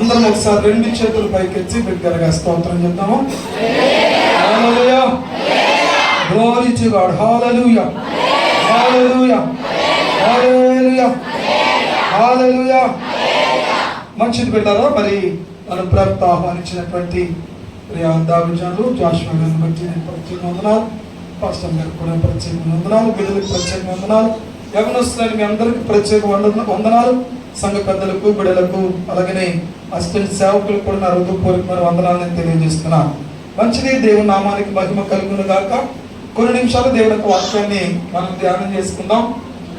అందరం ఒకసారి రెండు చేతులు పైకెత్తి బిగ్గరగా స్తోత్రం చెప్తాము. హల్లెలూయా, గ్లోరీ టు గాడ్. హల్లెలూయా, హల్లెలూయా, హల్లెలూయా, హల్లెలూయా. మంచిది పెట్టారా? మరి మనం ప్రభుత్వం ఆహ్వానించినటువంటి దావిజాలు జాషువా గారిని బట్టి నేను ప్రత్యేక వందనాలు, పాస్టర్ గారికి కూడా ప్రత్యేక వందనాలు, బిడ్డలకు ప్రత్యేక వందనాలు, యవనస్తులైన మీ అందరికీ ప్రత్యేక వందనాలు, సంఘ పెద్దలకు, బిడ్డలకు, అలాగనే అసిస్టెంట్ సేవకులకు కూడా నా హృదయపూర్వకమైన వందనాలను తెలియజేస్తున్నాను. మంచిది, దేవుని నామానికి మహిమ కలుగును గాక. కొన్ని నిమిషాలు దేవుని యొక్క వాక్యాన్ని మనం ధ్యానం చేసుకుందాం.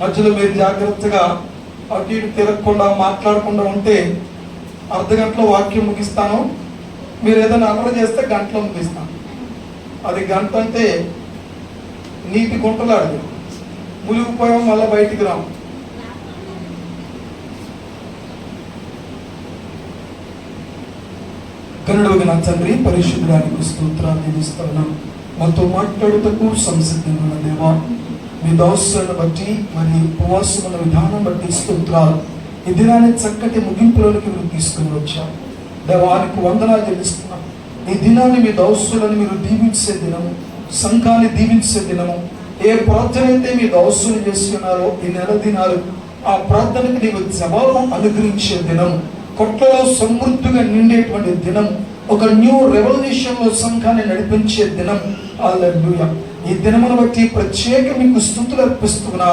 మధ్యలో మీరు జాగ్రత్తగా అటు ఇటు తిరగకుండా మాట్లాడకుండా ఉంటే అర్ధగంటలో వాక్యం ముగిస్తాను. మీరు ఏదైనా అమలు చేస్తే గంటలో ముగిస్తాను. అది గంట అంటే నీటి గుంటలాడు, మునిగిపోయాం మళ్ళీ బయటికి రాము. కరుణుడు నా తండ్రి, పరిశుద్ధానికి స్తోత్రాలు ఇస్తున్నాం. మాతో మాట్లాడుటకు సంసిద్ధంగా ఉన్న దేవా, మీ దాసులను బట్టి మరి ఉపవాసముల విధానం బట్టి స్తోత్రాలు. ఈ దినాన్ని చక్కటి ముగింపులోనికి మీరు తీసుకుని వచ్చాం. దేవానికి వందనాలు చెల్లిస్తున్నాం. ఈ దినాన్ని మీ దాసులను మీరు దీవించే దినము, సంఘాన్ని దీవించే దినము. ఏ ప్రార్థన అయితే మీ దాసులు చేస్తున్నారో ఈ నెల దినాలు, ఆ ప్రార్థనకి నీవు జవాబు అనుగ్రహించే దినము, కొట్లలో సమృద్ధిగా నిండేటువంటి దినం, ఒక న్యూ రెవల్యూషన్ లో సంఘాన్ని నడిపించే దినం. హల్లెలూయా. ఈ దినమును బట్టి ప్రత్యేక మీకు స్తుతులు అర్పిస్తున్నా.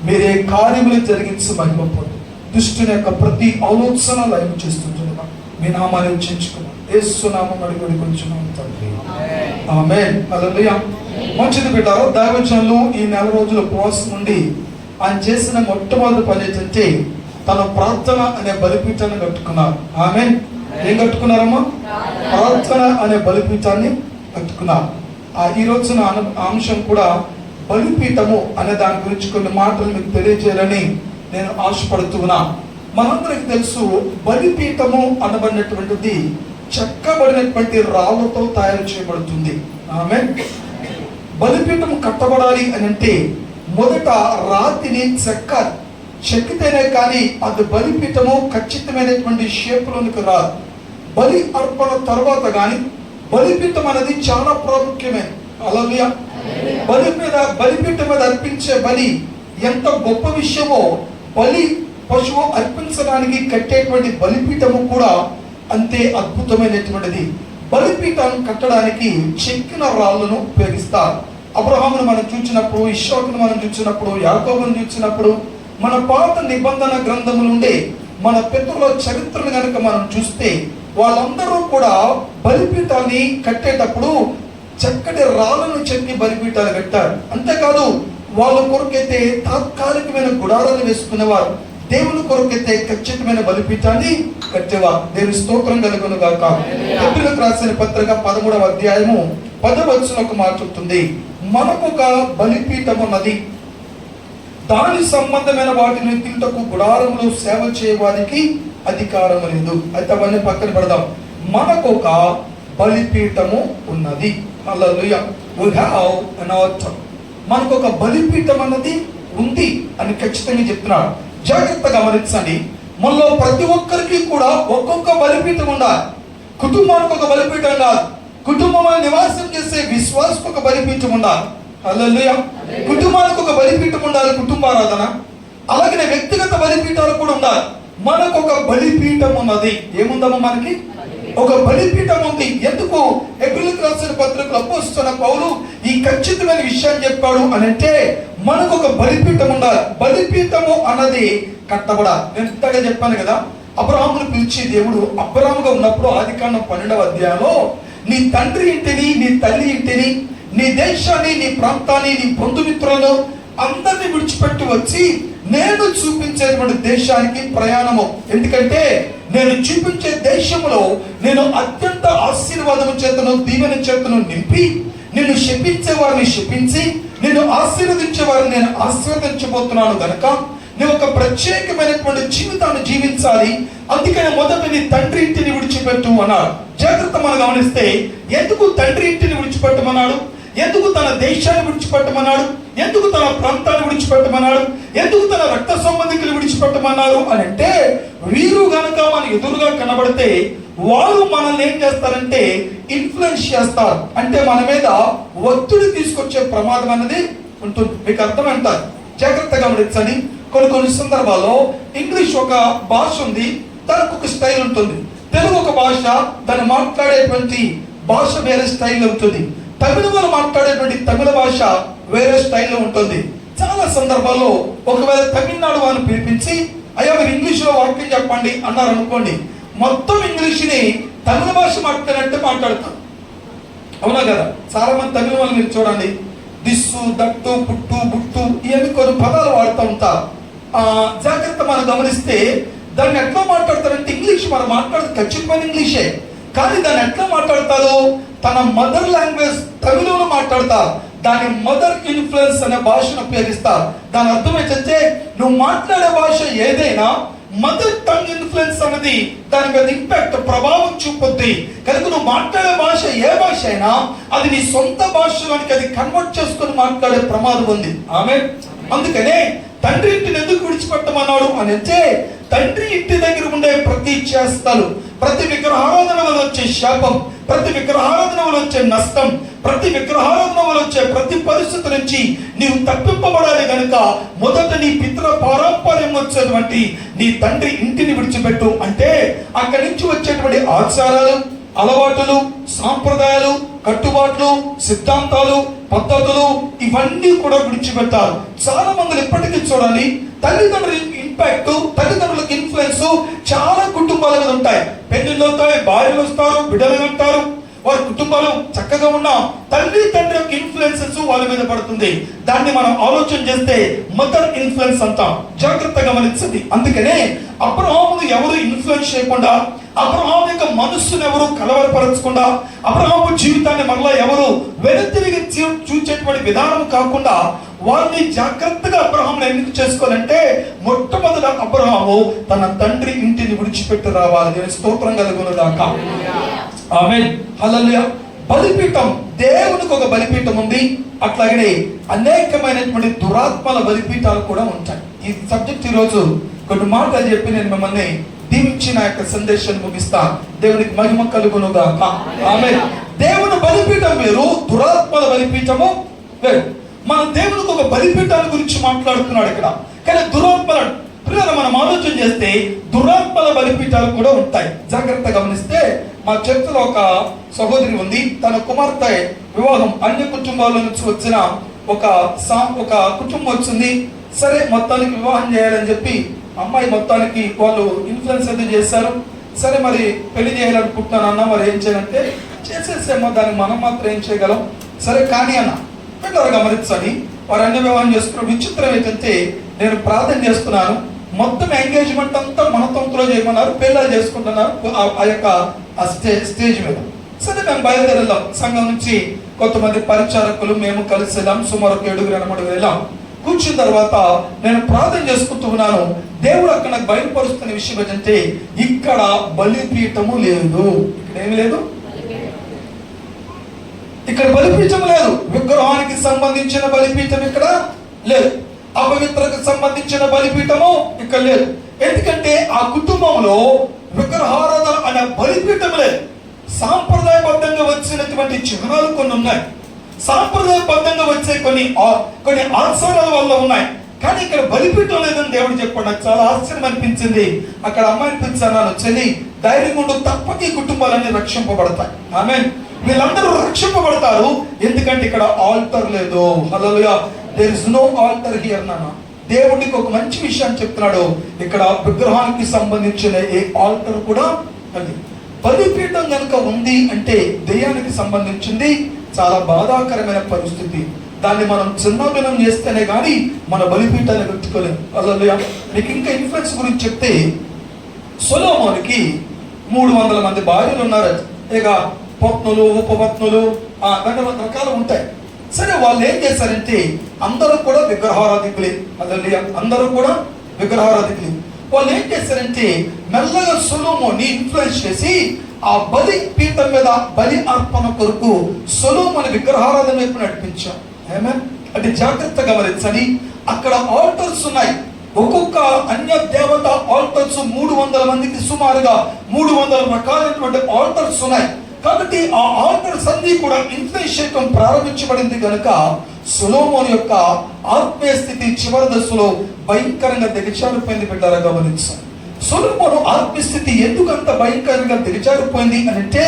మీరే కార్యములు జరిగించి మహిమ పొందు. దుష్టుని యొక్క ప్రతి ఆలోచన లయం చేస్తుంటున్నా. మీ నామాన్ని ఉచ్చించుకున్నాం. యేసు నామం అడిగి కొంచెం తండ్రి, ఆమేన్. హల్లెలూయా. మంచిది పెట్టారు. దైవజనులు ఈ నెల రోజుల ఉపవాసం నుండి ఆయన చేసిన మొట్టమొదటి పని ఏంటంటే తన ప్రార్థన అనే బలిపీఠాన్ని కట్టుకున్నారు. ఆమేన్. ఏం కట్టుకున్నారమ్మా? ప్రార్థన అనే బలిపీఠాన్ని కట్టుకున్నారు. ఈ రోజున అంశం కూడా బలిపీఠము అనే దాని గురించి కొన్ని మాటలు మీకు తెలియజేయాలని నేను ఆశపడుతున్నా. మనందరికి తెలుసు, బలిపీఠము అనబడినటువంటిది చెక్కబడినటువంటి రాళ్లతో తయారు చేయబడుతుంది. ఆమేన్. బలిపీఠం కట్టబడాలి అని అంటే మొదట రాతిని చెక్కితేనే కానీ అది బలిపీఠము ఖచ్చితమైనటువంటి షేపులోనికి రాదు. బలి అర్పణ తర్వాత కానీ బలిపీఠం అనేది చాలా ప్రాముఖ్యమైనది. హల్లెలూయా. బలిపీఠం మీద అర్పించే బలి ఎంత గొప్ప విషయమో, బలి పశువు అర్పించడానికి కట్టేటువంటి బలిపీఠము కూడా అంతే అద్భుతమైనటువంటిది. బలిపీఠాన్ని కట్టడానికి చెక్కిన రాళ్లను ఉపయోగిస్తారు. అబ్రహామును మనం చూసినప్పుడు, ఇస్సాకును మనం చూసినప్పుడు, యాకోబును చూసినప్పుడు, మన పాత నిబంధన గ్రంథము నుండి మన పితరుల చరిత్రను కనుక మనం చూస్తే వాళ్ళందరూ కూడా బలిపీఠాన్ని కట్టేటప్పుడు చక్కటి రాళ్ళను చెక్కి బలిపీఠాలు కట్టారు. అంతేకాదు, వాళ్ళ కొరకైతే తాత్కాలికమైన గుడారాలు వేసుకునేవారు, దేవుని కొరకైతే ఖచ్చితమైన బలిపీఠాన్ని కట్టేవారు. దేవుని స్తోత్రం కలుగును గాక. హెబ్రీయులకు రాసిన పత్రిక 13వ అధ్యాయము 10వ వచనం ఒక మాట చెప్తుంది, మనకు ఒక బలిపీఠం ఉన్నది, దాని సంబంధమైన వాటిని తింటకు గుడారంలో సేవ చేయడానికి అధికారం లేదు. అయితే అవన్నీ పక్కన పెడదాం. మనకు ఒక బలిపీఠము ఉన్నది. హల్లెలూయా. We have an altar. మనకు ఒక బలిపీఠం అన్నది ఉంది అని ఖచ్చితంగా చెప్తున్నాడు. జాగ్రత్తగా గమనించండి. మనలో ప్రతి ఒక్కరికి కూడా ఒక్కొక్క బలిపీఠం ఉండాలి. కుటుంబానికి ఒక బలిపీఠం కాదు, కుటుంబంలో నివాసం చేసే విశ్వాసకు ఒక బలిపీఠం ఉండాలి. హల్లెలూయా. కుటుంబానికి ఒక బలిపీఠం ఉండాలి, కుటుంబారాధన. అలాగే వ్యక్తిగత బలిపీఠాలు కూడా ఉండాలి. మనకు ఒక బలిపీఠం ఉన్నది. ఏముందమ్మా? మనకి ఒక బలిపీఠం ఉంది. ఎందుకు? హెబ్రీయులకు రాసిన పత్రికలో అపోస్తలుడైన పౌలు ఈ ఖచ్చితమైన విషయాన్ని చెప్పాడు అని అంటే మనకు ఒక బలిపీఠం ఉండాలి. బలిపీఠము అన్నది కట్టబడాలి. నేను ఇంతగా చెప్పాను కదా, అబ్రహామును పిలిచి దేవుడు అబ్రహాముగా ఉన్నప్పుడు ఆదికాండం 12వ అధ్యాయంలో నీ తండ్రి ఇంటిని, నీ తల్లి ఇంటిని, నీ దేశాన్ని, నీ ప్రాంతాన్ని, నీ బంధుమిత్రులను అందరినీ విడిచిపెట్టి వచ్చి నేను చూపించేటువంటి దేశానికి ప్రయాణము. ఎందుకంటే నేను చూపించే దేశంలో నేను అత్యంత ఆశీర్వాదము చేతను, దీవెన చేతను నింపి, నిన్ను శపించే వారిని శపించి, నిన్ను ఆశీర్వదించే వారిని నేను ఆశీర్వదించబోతున్నాను గనక నువ్వు ఒక ప్రత్యేకమైనటువంటి జీవితాన్ని జీవించాలి. అందుకని మొదట నీ తండ్రి ఇంటిని విడిచిపెట్టు అన్నాడు. జాగ్రత్త మనం గమనిస్తే ఎందుకు తండ్రి ఇంటిని విడిచిపెట్టమన్నాడు? ఎందుకు తన దేశాన్ని విడిచిపెట్టమన్నాడు, ఎందుకు తన ప్రాంతాన్ని విడిచిపెట్టమన్నాడు, ఎందుకు తన రక్త సంబంధికులు విడిచిపెట్టమన్నారు అని అంటే, వీరు గనుక మన ఎదురుగా కనబడితే వారు మనల్ని ఏం చేస్తారంటే ఇన్ఫ్లుయెన్స్ చేస్తారు. అంటే మన మీద ఒత్తిడి తీసుకొచ్చే ప్రమాదం అనేది ఉంటుంది. మీకు అర్థమంటారు, జాగ్రత్తగా గమనించండి. కొన్ని సందర్భాల్లో ఇంగ్లీష్ ఒక భాష ఉంది, దానికి ఒక స్టైల్ ఉంటుంది. తెలుగు ఒక భాష, దాన్ని మాట్లాడేటువంటి భాష వేరే స్టైల్ ఉంటుంది. తమిళ వాళ్ళు మాట్లాడేటువంటి తమిళ భాష వేరే స్టైల్లో ఉంటుంది. చాలా సందర్భాల్లో ఒకవేళ తమిళనాడు వాళ్ళని పిలిపించి అయ్యా మీరు ఇంగ్లీష్లో వాక్యం చెప్పండి అన్నారు అనుకోండి, మొత్తం ఇంగ్లీష్ని తమిళ భాష మాట్లాడినట్టే మాట్లాడతాం. అవునా కదా? చాలా మంది తమిళ వాళ్ళు మీరు చూడండి, దిస్సు, దట్టు, పుట్టు, బుట్టు ఇవన్నీ కొన్ని పదాలు వాడుతూ ఉంటారు. జాగ్రత్త మనం గమనిస్తే దాన్ని ఎట్లా మాట్లాడతారంటే, ఇంగ్లీష్ మనం మాట్లాడదు ఖచ్చితమైన ఇంగ్లీషే, కానీ దాన్ని ఎట్లా మాట్లాడతారు, తన మదర్ లాంగ్వేజ్ తమిళంలో మాట్లాడతారు. దాని మదర్ ఇన్ఫ్లుయెన్స్ అనే భాషను ఉపయోగిస్తారు. దాని అర్థం ఏంటంటే, నువ్వు మాట్లాడే భాష ఏదైనా మదర్ టంగ్ ఇన్ఫ్లుయెన్స్ అనేది దాని మీద ఇంపాక్ట్ ప్రభావం చూపుద్ది. కనుక నువ్వు మాట్లాడే భాష ఏ భాష అయినా అది నీ సొంత భాషలోనికి అది కన్వర్ట్ చేసుకుని మాట్లాడే ప్రమాదం ఉంది. అందుకనే తండ్రి ఇంటిని ఎందుకు విడిచిపెట్టమన్నాడు అని అంటే, తండ్రి ఇంటి దగ్గర ఉండే ప్రతి చేష్టలు, ప్రతి విగ్రహారాధన వల్ల వచ్చే శాపం, ప్రతి విగ్రహారాధన వల్ల వచ్చే నష్టం, ప్రతి విగ్రహారాధన వల్ల వచ్చే ప్రతి పరిస్థితి నుంచి నీవు తప్పింపబడాలి కనుక మొదట నీ పితృ పారంపర్యం వచ్చేటువంటి నీ తండ్రి ఇంటిని విడిచిపెట్టు అంటే, అక్కడి నుంచి వచ్చేటువంటి ఆచారాలు, అలవాటులు, సాంప్రదాయాలు, కట్టుబాట్లు, సిద్ధాంతాలు, పద్ధతులు ఇవన్నీ కూడా విడిచిపెట్టారు. చాలా మంది ఇప్పటికీ చూడాలి, తల్లిదండ్రుల ఇంపాక్ట్, తల్లిదండ్రులకు ఇన్ఫ్లుయెన్స్ చాలా కుటుంబాల మీద ఉంటాయి. పెళ్లిళ్ళు అవుతాయి, భార్యలు వస్తారు, బిడ్డలు అంటారు, వారి కుటుంబాలు చక్కగా ఉన్న తల్లి తండ్రి యొక్క ఇన్ఫ్లుయెన్సెస్ వాళ్ళ మీద పడుతుంది. దాన్ని మనం ఆలోచన చేస్తే మదర్ ఇన్ఫ్లుయెన్స్ అంటాం. జాగ్రత్తగా గమనించండి. అందుకనే అబ్రహామును ఎవరు ఇన్ఫ్లుయెన్స్ చేయకుండా, అబ్రహాము యొక్క మనస్సును ఎవరు కలవరపరచకుండా, అబ్రహాము జీవితాన్ని మరలా ఎవరు వెనుతిరిగి చూచేటువంటి విధానం కాకుండా వారిని జాగ్రత్తగా అబ్రహామును ఎందుకు చేసుకోవాలంటే, మొట్టమొదట అబ్రహాము తన తండ్రి ఇంటిని విడిచిపెట్టి రావాలి. నేను స్తోత్రం కలుగునుగాక. ఆమేన్, హల్లెలూయా. బలిపీఠం, దేవునికి ఒక బలిపీఠం ఉంది. అట్లాగనే అనేకమైనటువంటి దురాత్మల బలిపీఠాలు కూడా ఉంటాయి. ఈ సబ్జెక్ట్ ఈరోజు కొన్ని మాటలు చెప్పి నేను మిమ్మల్ని దీవించి నా యొక్క సందేశాన్ని ముగిస్తా. దేవునికి మహిమ కలుగునుగాక. ఆమేన్. దేవుని బలిపీఠం వేరు, దురాత్మల బలిపీఠము వేరు. మన దేవునికి ఒక బలిపీఠాన్ని గురించి మాట్లాడుతున్నాడు ఇక్కడ. కానీ దురాత్మల పిల్లలు మనం ఆలోచన చేస్తే దురాత్మల బలిపీఠాలు కూడా ఉంటాయి. జాగ్రత్తగా గమనిస్తే మా చర్చలో ఒక సహోదరి ఉంది. తన కుమార్తె వివాహం అన్ని కుటుంబాల నుంచి వచ్చిన ఒక కుటుంబం వచ్చింది. సరే మొత్తానికి వివాహం చేయాలని చెప్పి అమ్మాయి మొత్తానికి వాళ్ళు ఇన్ఫ్లుయెన్స్ అయితే చేశారు. సరే మరి పెళ్లి చేయాలనుకుంటున్నాను అన్న, మరి ఏం చేయాలంటే చేసేసేమో, దాన్ని మనం మాత్రం ఏం చేయగలం, సరే కానీ అన్న. పిల్లలు గమనించండి, వారు అన్ని వివాహం చేసుకున్న విచిత్రం ఏంటంటే, నేను ప్రార్థన చేస్తున్నాను, మొత్తం ఎంగేజ్మెంట్ అంతా మన తొంతలో చేయమన్నారు, పెళ్ళాలు చేసుకుంటున్నారు ఆ యొక్క స్టేజ్ మీద. సరే మేము బయలుదేరాం. సంఘం నుంచి కొంతమంది పరిచారకులు మేము కలిసి వెళ్ళాం. సుమారు 7-8 వెళ్ళాం. కూర్చున్న తర్వాత నేను ప్రార్థన చేసుకుంటూ ఉన్నాను. దేవుడు అక్కడ నాకు బయలుపరుస్తున్న విషయం ఏంటంటే, ఇక్కడ బలిపీఠము లేదు. ఇక్కడ ఏమి లేదు, ఇక్కడ బలిపీఠం లేదు. విగ్రహానికి సంబంధించిన బలిపీఠం ఇక్కడ లేదు. అపవిత్రకు సంబంధించిన బలిపీఠము ఇక్కడ లేదు. ఎందుకంటే ఆ కుటుంబంలో విగ్రహారాధన అనే బలిపీఠం లేదు. సాంప్రదాయబద్ధంగా వచ్చినటువంటి చిహ్నాలు కొన్ని ఉన్నాయి, సాంప్రదాయబద్ధంగా వచ్చే కొన్ని ఆచారాల వల్ల ఉన్నాయి. కానీ ఇక్కడ బలిపీఠం లేదని దేవుడు చెప్పాడు. నాకు చాలా ఆశ్చర్యం అనిపించింది. అక్కడ అమ్మాయిని పిలిచాను, చెల్లి ధైర్యం ఉండు, తప్పక ఈ కుటుంబాలన్నీ రక్షింపబడతాయి. ఆమేన్. వీళ్ళందరూ రక్షింపబడతారు, ఎందుకంటే ఇక్కడ ఆల్టర్ లేదు. Hallelujah. There is no altar here నాన్న. దేవుడికి ఒక మంచి విషయాన్ని చెప్తున్నాడు. ఇక్కడ విగ్రహానికి సంబంధించిన ఏ ఆల్టర్ కూడా అది. బలిపీఠం కనుక ఉంది అంటే దెయ్యానికి సంబంధించింది. చాలా బాధాకరమైన పరిస్థితి. దాన్ని మనం చిన్నభిన్నం చేస్తేనే కానీ మన బలిపీఠాన్ని పెట్టుకోలేము. హల్లెలూయా. మీకు ఇంకా ఇన్ఫ్లుయెన్స్ గురించి చెప్తే, సొలొమోనుకి 300 మంది భార్యలు ఉన్నారు. ఇక పత్నులు, ఉపపత్నులు, రకరకాలు ఉంటాయి. సరే వాళ్ళు ఏం చేశారంటే అందరూ కూడా విగ్రహారాధికులే. హల్లెలూయా. అందరూ కూడా విగ్రహారాధికులే. వాళ్ళు ఏం చేశారంటే మెల్లగా సొలొమోన్ని ఇన్ఫ్లుయెన్స్ చేసి ఆ బలి పీఠం మీద బలి అర్పణ కొరకు సొలొమోను విగ్రహారాధన వైపు నడిపించాడు. ఆమేన్. అంటే జాగ్రత్తగా గమనించండి, అక్కడ ఆల్టర్స్ ఉన్నాయి. ఒక్కొక్క అన్య దేవత ఆల్టర్స్ 300 మందికి సుమారుగా 300 రకాలైనటువంటి ఆల్టర్స్ ఉన్నాయి. కాబట్టి ఆ ఆల్టర్స్ అన్ని కూడా ఇన్ఫ్లుయెన్స్ చేయడం ప్రారంభించబడింది కనుక సొలొమోను యొక్క ఆత్మీయ స్థితి చివరి దశలో భయంకరంగా దిగజారిపోయింది. బిడ్డలారా గమనించాలి, సొలొమోను ఆత్మీయ స్థితి ఎందుకంత భయంకరంగా దిగజారిపోయింది అని అంటే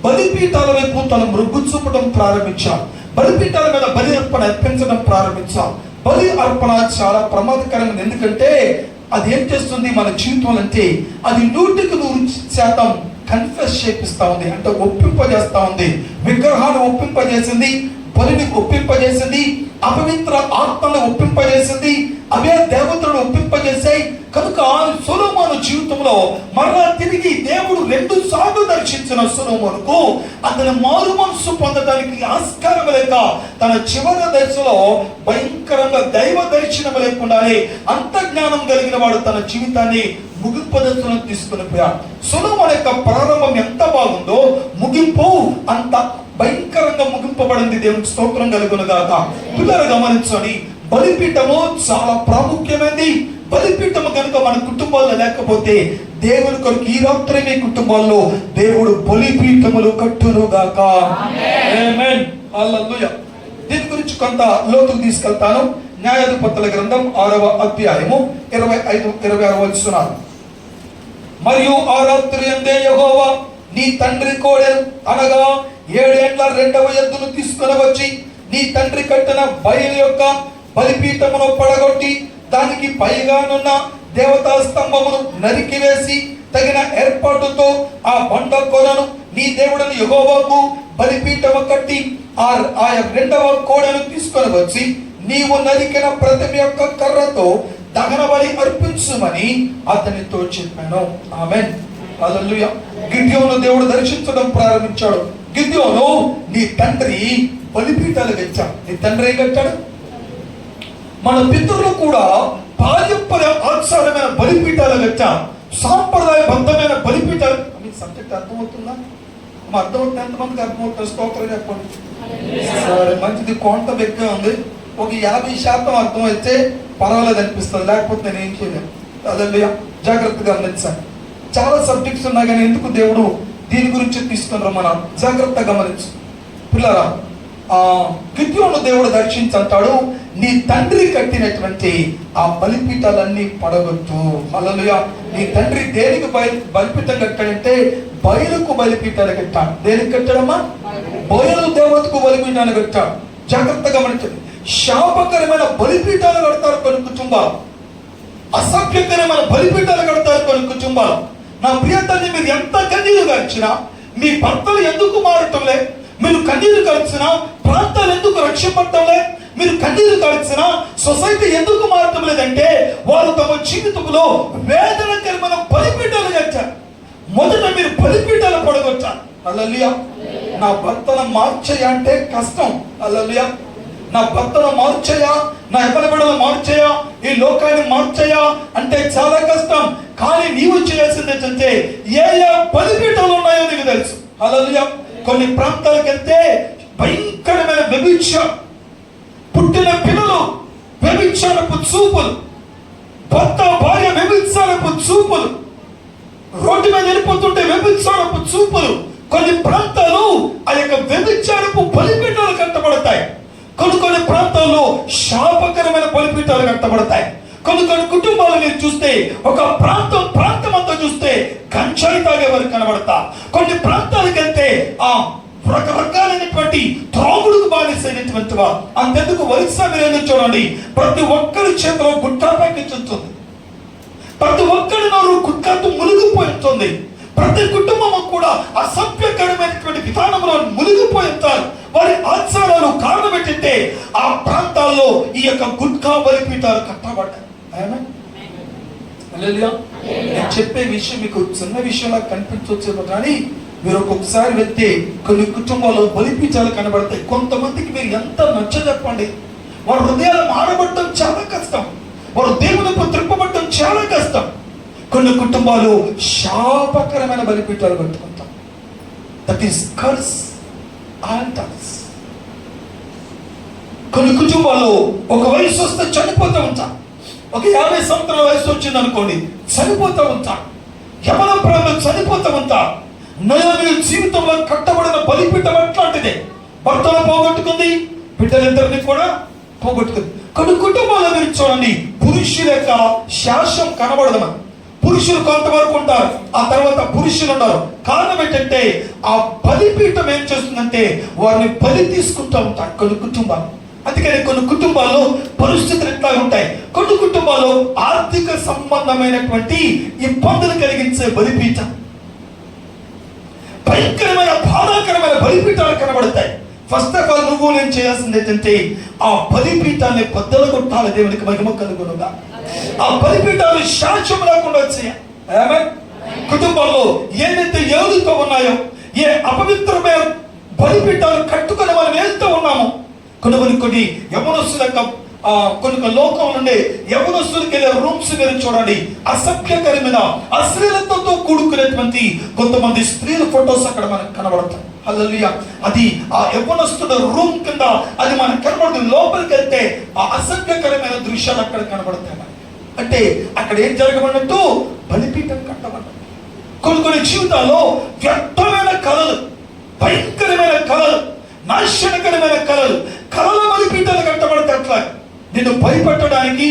బలిపీఠాల వైపు తన మృగ్గు చూపడం ప్రారంభించాం. బలిపీఠాల మీద బలి అర్పణ అర్పించడం ప్రారంభించాం. బలి అర్పణ చాలా ప్రమాదకరమైనది. ఎందుకంటే అది ఏం చేస్తుంది మన జీవితంలో అంటే అది 100% కన్ఫెస్ చేపిస్తా ఉంది, అంటే ఒప్పింపజేస్తా ఉంది. విగ్రహాన్ని ఒప్పింపజేసింది, బలిని ఒప్పింపజేసింది, అపవిత్ర ఆత్మను ఒప్పింపజేసింది, అవే దేవతలను ఒప్పింపజేసాయి. కనుక సొలొమోను జీవితంలో మరలా తిరిగి దేవుడు 2 సార్లు దర్శించిన సొలొమోనుకు అతని మారు మనసు పొందడానికి ఆస్కారం లేక తన చివరి దశలో భయంకరంగా దైవ దర్శనం లేకుండానే అంతర్జ్ఞానం కలిగిన వాడు తన జీవితాన్ని ముగింపు దశలో తీసుకుని పోయాడు. సొలొమోను యొక్క ప్రారంభం ఎంత బాగుందో ముగింపు అంత భయంకరంగా ముగింపబడింది. దేవునికి స్తోత్రం కలుగును గాక. పిల్లలు గమనించండి, బలిపీఠము చాలా ప్రాముఖ్యమైనది. బలిపీఠము కనుక మన కుటుంబాల్లో లేకపోతే దేవుని కొరకు ఈ రాత్రి మీ కుటుంబాల్లో దేవుడు బలిపీఠములు కట్టును గాక. ఆమేన్. హల్లెలూయా. దీని గురించి కొంత లోతుకు తీసుకెళ్తాను. న్యాయాధిపతుల గ్రంథం 6వ అధ్యాయము 25-26 వచనాలు. మరియు ఆ రాత్రి యందే యెహోవా నీ తండ్రి కోడెను అనగా 7 ఏండ్ల 2వ ఎద్దును తీసుకొని వచ్చి నీ తండ్రి కట్టిన బయలు యొక్క బలిపీఠమును పడగొట్టి దానికి పైగానున్న దేవతా స్తంభమును నరికివేసి తగిన ఏర్పాటుతో ఆ బండ కొలను నీ దేవుడని యెహోవాకు బలిపీఠము కట్టి ఆ 2వ కోడెను తీసుకొని వచ్చి నీవు నరికిన ప్రతిమ యొక్క కర్రతో దహన బలి అర్పించుమని అతనితో చెప్పాను. ఆమేన్. హల్లెలూయా. గిద్యోను దేవుడు దర్శించడం ప్రారంభించాడు. గిద్యోను నీ తండ్రి బలిపీఠాలు కట్టాడు. నీ తండ్రి ఏం కట్టాడు? మన పితరులు కూడా పారంపర్య ఆచారమైన బలిపీఠాలు కట్టాం, సాంప్రదాయబద్ధమైన బలిపీఠాలు. మీకు సబ్జెక్ట్ అర్థమవుతుందా? అర్థమవుతుంది? ఎంతమందికి అర్థమవుతుంది? స్తోత్రం చెప్పండి. సరే, మంచిది. కొంత వ్యక్తి ఉంది, ఒక 50% అర్థమైతే పర్వాలేదు అనిపిస్తుంది, లేకపోతే నేను ఏం చేయలేను. అదే జాగ్రత్తగా గమనించాను. చాలా సబ్జెక్ట్స్ ఉన్నాయి కానీ ఎందుకు దేవుడు దీని గురించి తీసుకున్నారు మనం జాగ్రత్తగా గమనించు. పిల్లరా, గిద్యోను దేవుడు దర్శించంటాడు, నీ తండ్రి కట్టినటువంటి ఆ బలిపీఠాలన్నీ పడగొట్టు. హల్లెలూయా. నీ తండ్రి దేనికి బలిపీఠం కట్టాడంటే బయలుకు బలిపీఠాలు కట్టాడు. దేనికి కట్టాడమ్మా? బయలు దేవతకు బలిపీఠాలు కట్టాడు. జాగ్రత్తగా గమనించండి. శాపకరమైన బలిపీఠాలు కడతారు కొన్ని కుటుంబాలు, అసభ్యకరమైన బలిపీఠాలు కడతారు కొన్ని కుటుంబాలు. నా ప్రియతల్ని, మీరు ఎంత కన్నీరు గడిచినా మీ భర్తలు ఎందుకు మారటంలే? మీరు కన్నీరు గడిచినా ప్రాంతాలు ఎందుకు రక్షపడటంలే? మీరు కన్నీరు గడిచినా సొసైటీ ఎందుకు మారటం లేదంటే వారు తమ జీవితంలో వేదనకరమైన బలిపీఠాలు కట్టారు. మొదట మీరు బలిపీఠాలు పడగొట్టారు. హల్లెలూయా. నా భర్తను మార్చేయ అంటే కష్టం. హల్లెలూయా. నా భర్తను మార్చేయా, నా ఎపలబిడలు మార్చేయా, ఈ లోకాన్ని మార్చేయా అంటే చాలా కష్టం. కానీ నీవు చేయాల్సింది ఏంటంటే ఏ బలిపీఠాలు ఉన్నాయో నీకు తెలుసు. హల్లెలూయా. కొన్ని ప్రాంతాలకు వెళ్తే భయంకరమైన వ్యభిచారం, పుట్టిన పిల్లలు వ్యభిచారపు చూపులు, భర్త భార్య వ్యభిచారపు చూపులు, రోడ్డు మీద వెళ్ళిపోతుంటే వ్యభిచారపు చూపులు. కొన్ని ప్రాంతాలు ఆ యొక్క వ్యభిచారపు బలిపీఠాలు కట్టబడతాయి. కొన్ని ప్రాంతాల్లో శాపకరమైన బలిపీఠాలు కట్టబడతాయి. కొన్ని కుటుంబాలు మీరు చూస్తే ఒక ప్రాంతం అంతా చూస్తే గంజాయి తాగే వారు కనబడతా. కొన్ని ప్రాంతాలకు వెళ్తే ఆ రకరకాలైనటువంటి త్రాగుడుకు బానిసైనటువంటి వారు. అంతెందుకు వరుస మీరు చూడండి, ప్రతి ఒక్కరి చేతిలో గుట్టా ప్యాకెట్ ఉంటుంది, ప్రతి ఒక్కరి నోరు గుట్కాతో మునిగిపోతుంది. ప్రతి కుటుంబము కూడా అసభ్యకరమైనటువంటి విధానంలో మునిగిపోతారు. వారి ఆచారాలు కారణం ఏంటంటే ఆ ప్రాంతాల్లో ఈ యొక్క గుట్కా బలిపీఠాలు కట్టబడ్డాయి. హల్లెలూయా. నేను చెప్పే విషయం మీకు చిన్న విషయంలా కనిపించవచ్చు కానీ మీరు ఒక్కొక్కసారి వెళ్తే కొన్ని కుటుంబాల్లో బలిపీఠాలు కనబడతాయి. కొంతమందికి మీరు ఎంత నచ్చ చెప్పండి, వారి హృదయాలు మారబడటం చాలా కష్టం, వారు దేవునిపై త్రిప్పబడటం చాలా కష్టం. కొన్ని కుటుంబాలు శాపకరమైన బలిపీఠాలు కట్టుకుంటాం. That is curse altars. కొన్ని కుటుంబాల్లో ఒక వయసు వస్తే చనిపోతూ ఉంటా. ఒక 50 సంవత్సరాల వయసు వచ్చింది అనుకోండి, చనిపోతూ ఉంటా. యవన ప్రాయంలో చనిపోతూ ఉంటా. నయోమి జీవితంలో కట్టబడిన బలిపీఠం అట్లాంటిదే. భర్తను పోగొట్టుకుంది, బిడ్డలిద్దరిని కూడా పోగొట్టుకుంది. కొన్ని కుటుంబాల్లో మీరు చూడండి, పురుషుల యొక్క శాశ్వం కనబడదు. పురుషులు కొంతవరకు ఉంటారు, ఆ తర్వాత పురుషులు ఉన్నారు. కారణం ఏంటంటే ఆ బలిపీఠం ఏం చేస్తుందంటే వారిని బలి తీసుకుంటూ ఉంటారు కొన్ని కుటుంబాలు. అందుకని కొన్ని కుటుంబాల్లో పరిస్థితులు ఎట్లా ఉంటాయి. కొన్ని కుటుంబాల్లో ఆర్థిక సంబంధమైనటువంటి ఇబ్బందులు కలిగించే బలిపీఠం, భయంకరమైన బాధాకరమైన బలిపీఠాలు కనబడతాయి. ఫస్ట్ ఆఫ్ ఆల్ నువ్వు నేను చేయాల్సింది ఏంటంటే ఆ బలిపీఠాన్ని బద్దలు కొట్టాలి. దేవునికి మహిమ కలుగునుగా. ఆ బలిపీఠాలు శాశ్వతం లేకుండా వచ్చాయి. కుటుంబాల్లో ఏదైతే ఏడుతో ఉన్నాయో, ఏ అపవిత్రమైన బలిపీఠాలు కట్టుకొని మనం వెళ్తూ ఉన్నామో, కొన్ని యవనస్తుల యొక్క కొన్ని లోకం నుండి యవనస్తులకి వెళ్ళే రూమ్స్ మీరు చూడండి, అసభ్యకరమైన అశ్లీలతతో కూడుకునేటువంటి కొంతమంది స్త్రీల ఫొటోస్ అక్కడ మనకు కనబడతాయి. హల్లెలూయా. అది ఆ యవనస్తుల రూమ్ కింద అది మనకు కనబడుతుంది. లోపలికి వెళ్తే ఆ అసభ్యకరమైన దృశ్యాలు అక్కడ కనబడతాయి. అంటే అక్కడ ఏం జరగబడినట్టు బలిపీఠం కట్టబడ్డది. కొన్ని జీవితాల్లో వ్యర్థమైన కళలు, భయంకరమైన కళలు, నాశనకరమైన కళలు, కళల బలిపీఠాలు కట్టబడితే అట్లా నిన్ను భయపెట్టడానికి,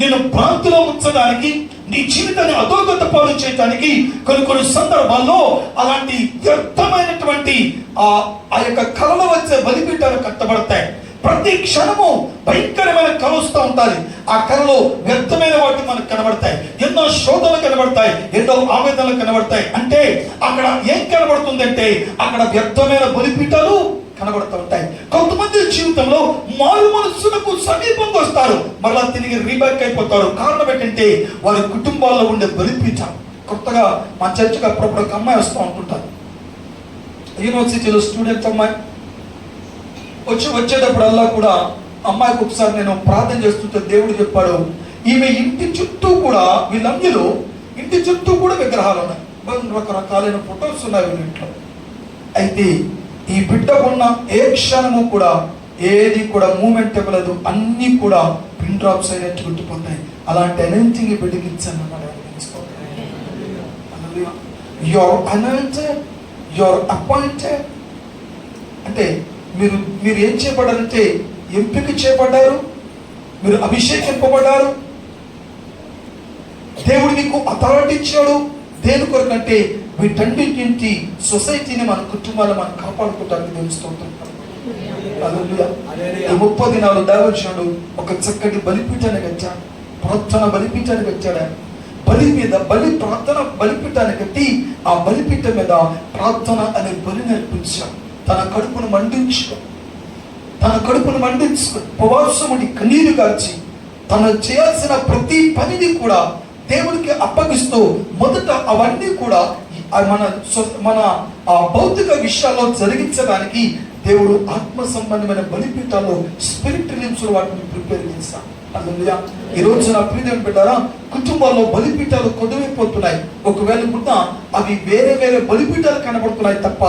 నిన్ను భ్రాంతిలో ఉంచడానికి, నీ జీవితాన్ని అధోగత పాలు చేయడానికి కొన్ని సందర్భాల్లో అలాంటి వ్యర్థమైనటువంటి ఆ యొక్క కళలు వచ్చే బలిపీఠాలు కట్టబడతాయి. ప్రతి క్షణము భయంకరమైన కళ వస్తూ ఉంటుంది. ఆ కళలో వ్యర్థమైన వాటి మనకు కనబడతాయి. ఎన్నో శోధనలు కనబడతాయి, ఎన్నో ఆవేదనలు కనబడతాయి. అంటే అక్కడ ఏం కనబడుతుంది అంటే అక్కడ వ్యర్థమైన బలిపీఠాలు కనబడుతూ ఉంటాయి. కొంతమంది జీవితంలో మారు మనస్సులకు సమీపంగా వస్తారు, మరలా తిరిగి రీబ్యాక్ అయిపోతారు. కారణం ఏంటంటే వారి కుటుంబాల్లో ఉండే బలిపీఠం. కొత్తగా మా చర్చకు అప్పుడప్పుడు ఒక అమ్మాయి వస్తూ ఉంటుంటారు, యూనివర్సిటీలో స్టూడెంట్ అమ్మాయి. వచ్చేటప్పుడల్లా కూడా అమ్మాయికి ఒకసారి నేను ప్రార్థన చేస్తుంటే దేవుడు చెప్పాడు, ఈమె ఇంటి చుట్టూ కూడా, వీళ్ళందరూ ఇంటి చుట్టూ కూడా విగ్రహాలు ఉన్నాయి, రకరకాలైన ఫొటోస్ ఉన్నాయి వీళ్ళ ఇంట్లో. అయితే ఈ బిడ్డ ఉన్న ఏ క్షణము కూడా ఏది కూడా మూమెంట్ ఇవ్వలేదు, అన్ని కూడా పిన్ డ్రాప్స్ అయినట్టు గుర్తుపోతాయి. అలాంటి అనాయింటింగ్ బిడ్డకి ఇచ్చాను అన్నాడు. Your anointed, your appointed. అంటే మీరు ఏం చేయబడ్డారంటే ఎంపిక చేయబడ్డారు, మీరు అభిషేకింపబడ్డారు. దేవుడు మీకు అథారిటీ ఇచ్చాడు. దేని కొరకంటే వీటన్నింటి సొసైటీని, మన కుటుంబాలు మనం కాపాడుకోవడానికి తెలుస్తుంటాం. 30 దినాలు దైవజనుడు ఒక చక్కటి బలిపీఠాన్ని కట్టాడు, ప్రార్థన బలిపీఠాన్ని కట్టాడు. ప్రార్థన బలిపీఠాన్ని కట్టి ఆ బలిపీఠం మీద ప్రార్థన అనే బలి నేర్పించాడు. తన కడుపును మండించుకొని ఉపవాసముడి కన్నీరు గార్చి తను చేయాల్సిన ప్రతి పనిని కూడా దేవుడికి అప్పగిస్తూ మొదట అవన్నీ కూడా మన భౌతిక విషయాల్లో జరిగించడానికి దేవుడు ఆత్మ సంబంధమైన బలిపీఠాల్లో స్పిరిట్ రిలీమ్స్ వాటిని ప్రిపేర్ చేస్తాడు. హల్లెలూయా. ఈ రోజు నా ప్రియమైన బిడ్డలారా, కుటుంబాల్లో బలిపీఠాలు కొద్దువైపోతున్నాయి. ఒకవేళ కూడా అవి వేరే వేరే బలిపీఠాలు కనబడుతున్నాయి తప్ప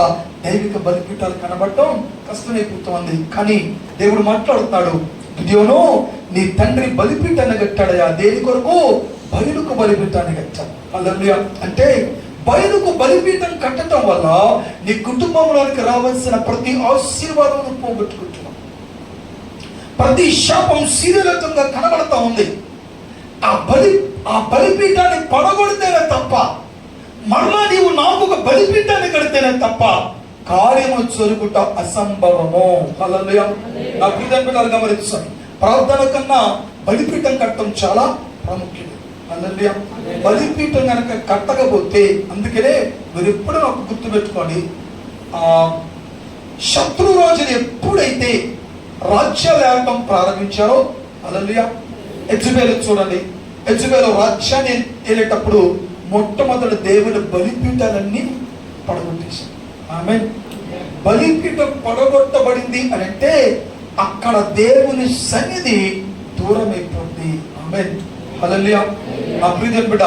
దైవిక బలిపీఠాలు కనబడటం కష్టమైపోతుంది. కానీ దేవుడు మాట్లాడుతున్నాడు, గిద్యోను నీ తండ్రి బలిపీఠాన్ని కట్టాడయా. దేని కొరకు? బయలుకు బలిపీఠాన్ని కట్టాడు. హల్లెలూయా. అంటే బయలుకు బలిపీఠం కట్టడం వల్ల నీ కుటుంబంలోనికి రావాల్సిన ప్రతి ఆశీర్వాదం పోగొట్టుకుంటున్నావు. ప్రతి శాపం శీలకంగా కనబడతా ఉంది. ఆ బలిపీఠాన్ని పడగొడితేనే తప్ప, మరలా నీవు నాకు ఒక బలిపీఠాన్ని కడితేనే తప్ప కార్యము జరుగుట అసంభవము. హల్లెలూయా. నా ప్రియమైన పిల్లలు గమనించండి, ప్రార్థన కన్నా బలిపీఠం కట్టడం చాలా ప్రాముఖ్యం. హల్లెలూయా. బలిపీఠం కనుక కట్టకపోతే, అందుకనే మీరు ఎప్పుడు నాకు గుర్తు పెట్టుకోండి, శత్రు రాజులు ఎప్పుడైతే రాజ్యాలు ఏలటం ప్రారంభించారో, హల్లెలూయా, యెజబెలు చూడండి, యెజబెలు రాజ్యాన్ని ఏలేటప్పుడు మొట్టమొదటి దేవుని బలిపీఠాలన్నీ పడగొట్టేశారు. ఆమేన్. బలిపీఠం పడగొట్టబడింది అని అంటే అక్కడ దేవుని సన్నిధి దూరం అయిపోతుంది. ఆమేన్. హల్లెలూయా. నా ప్రియమైన బిడ్డ,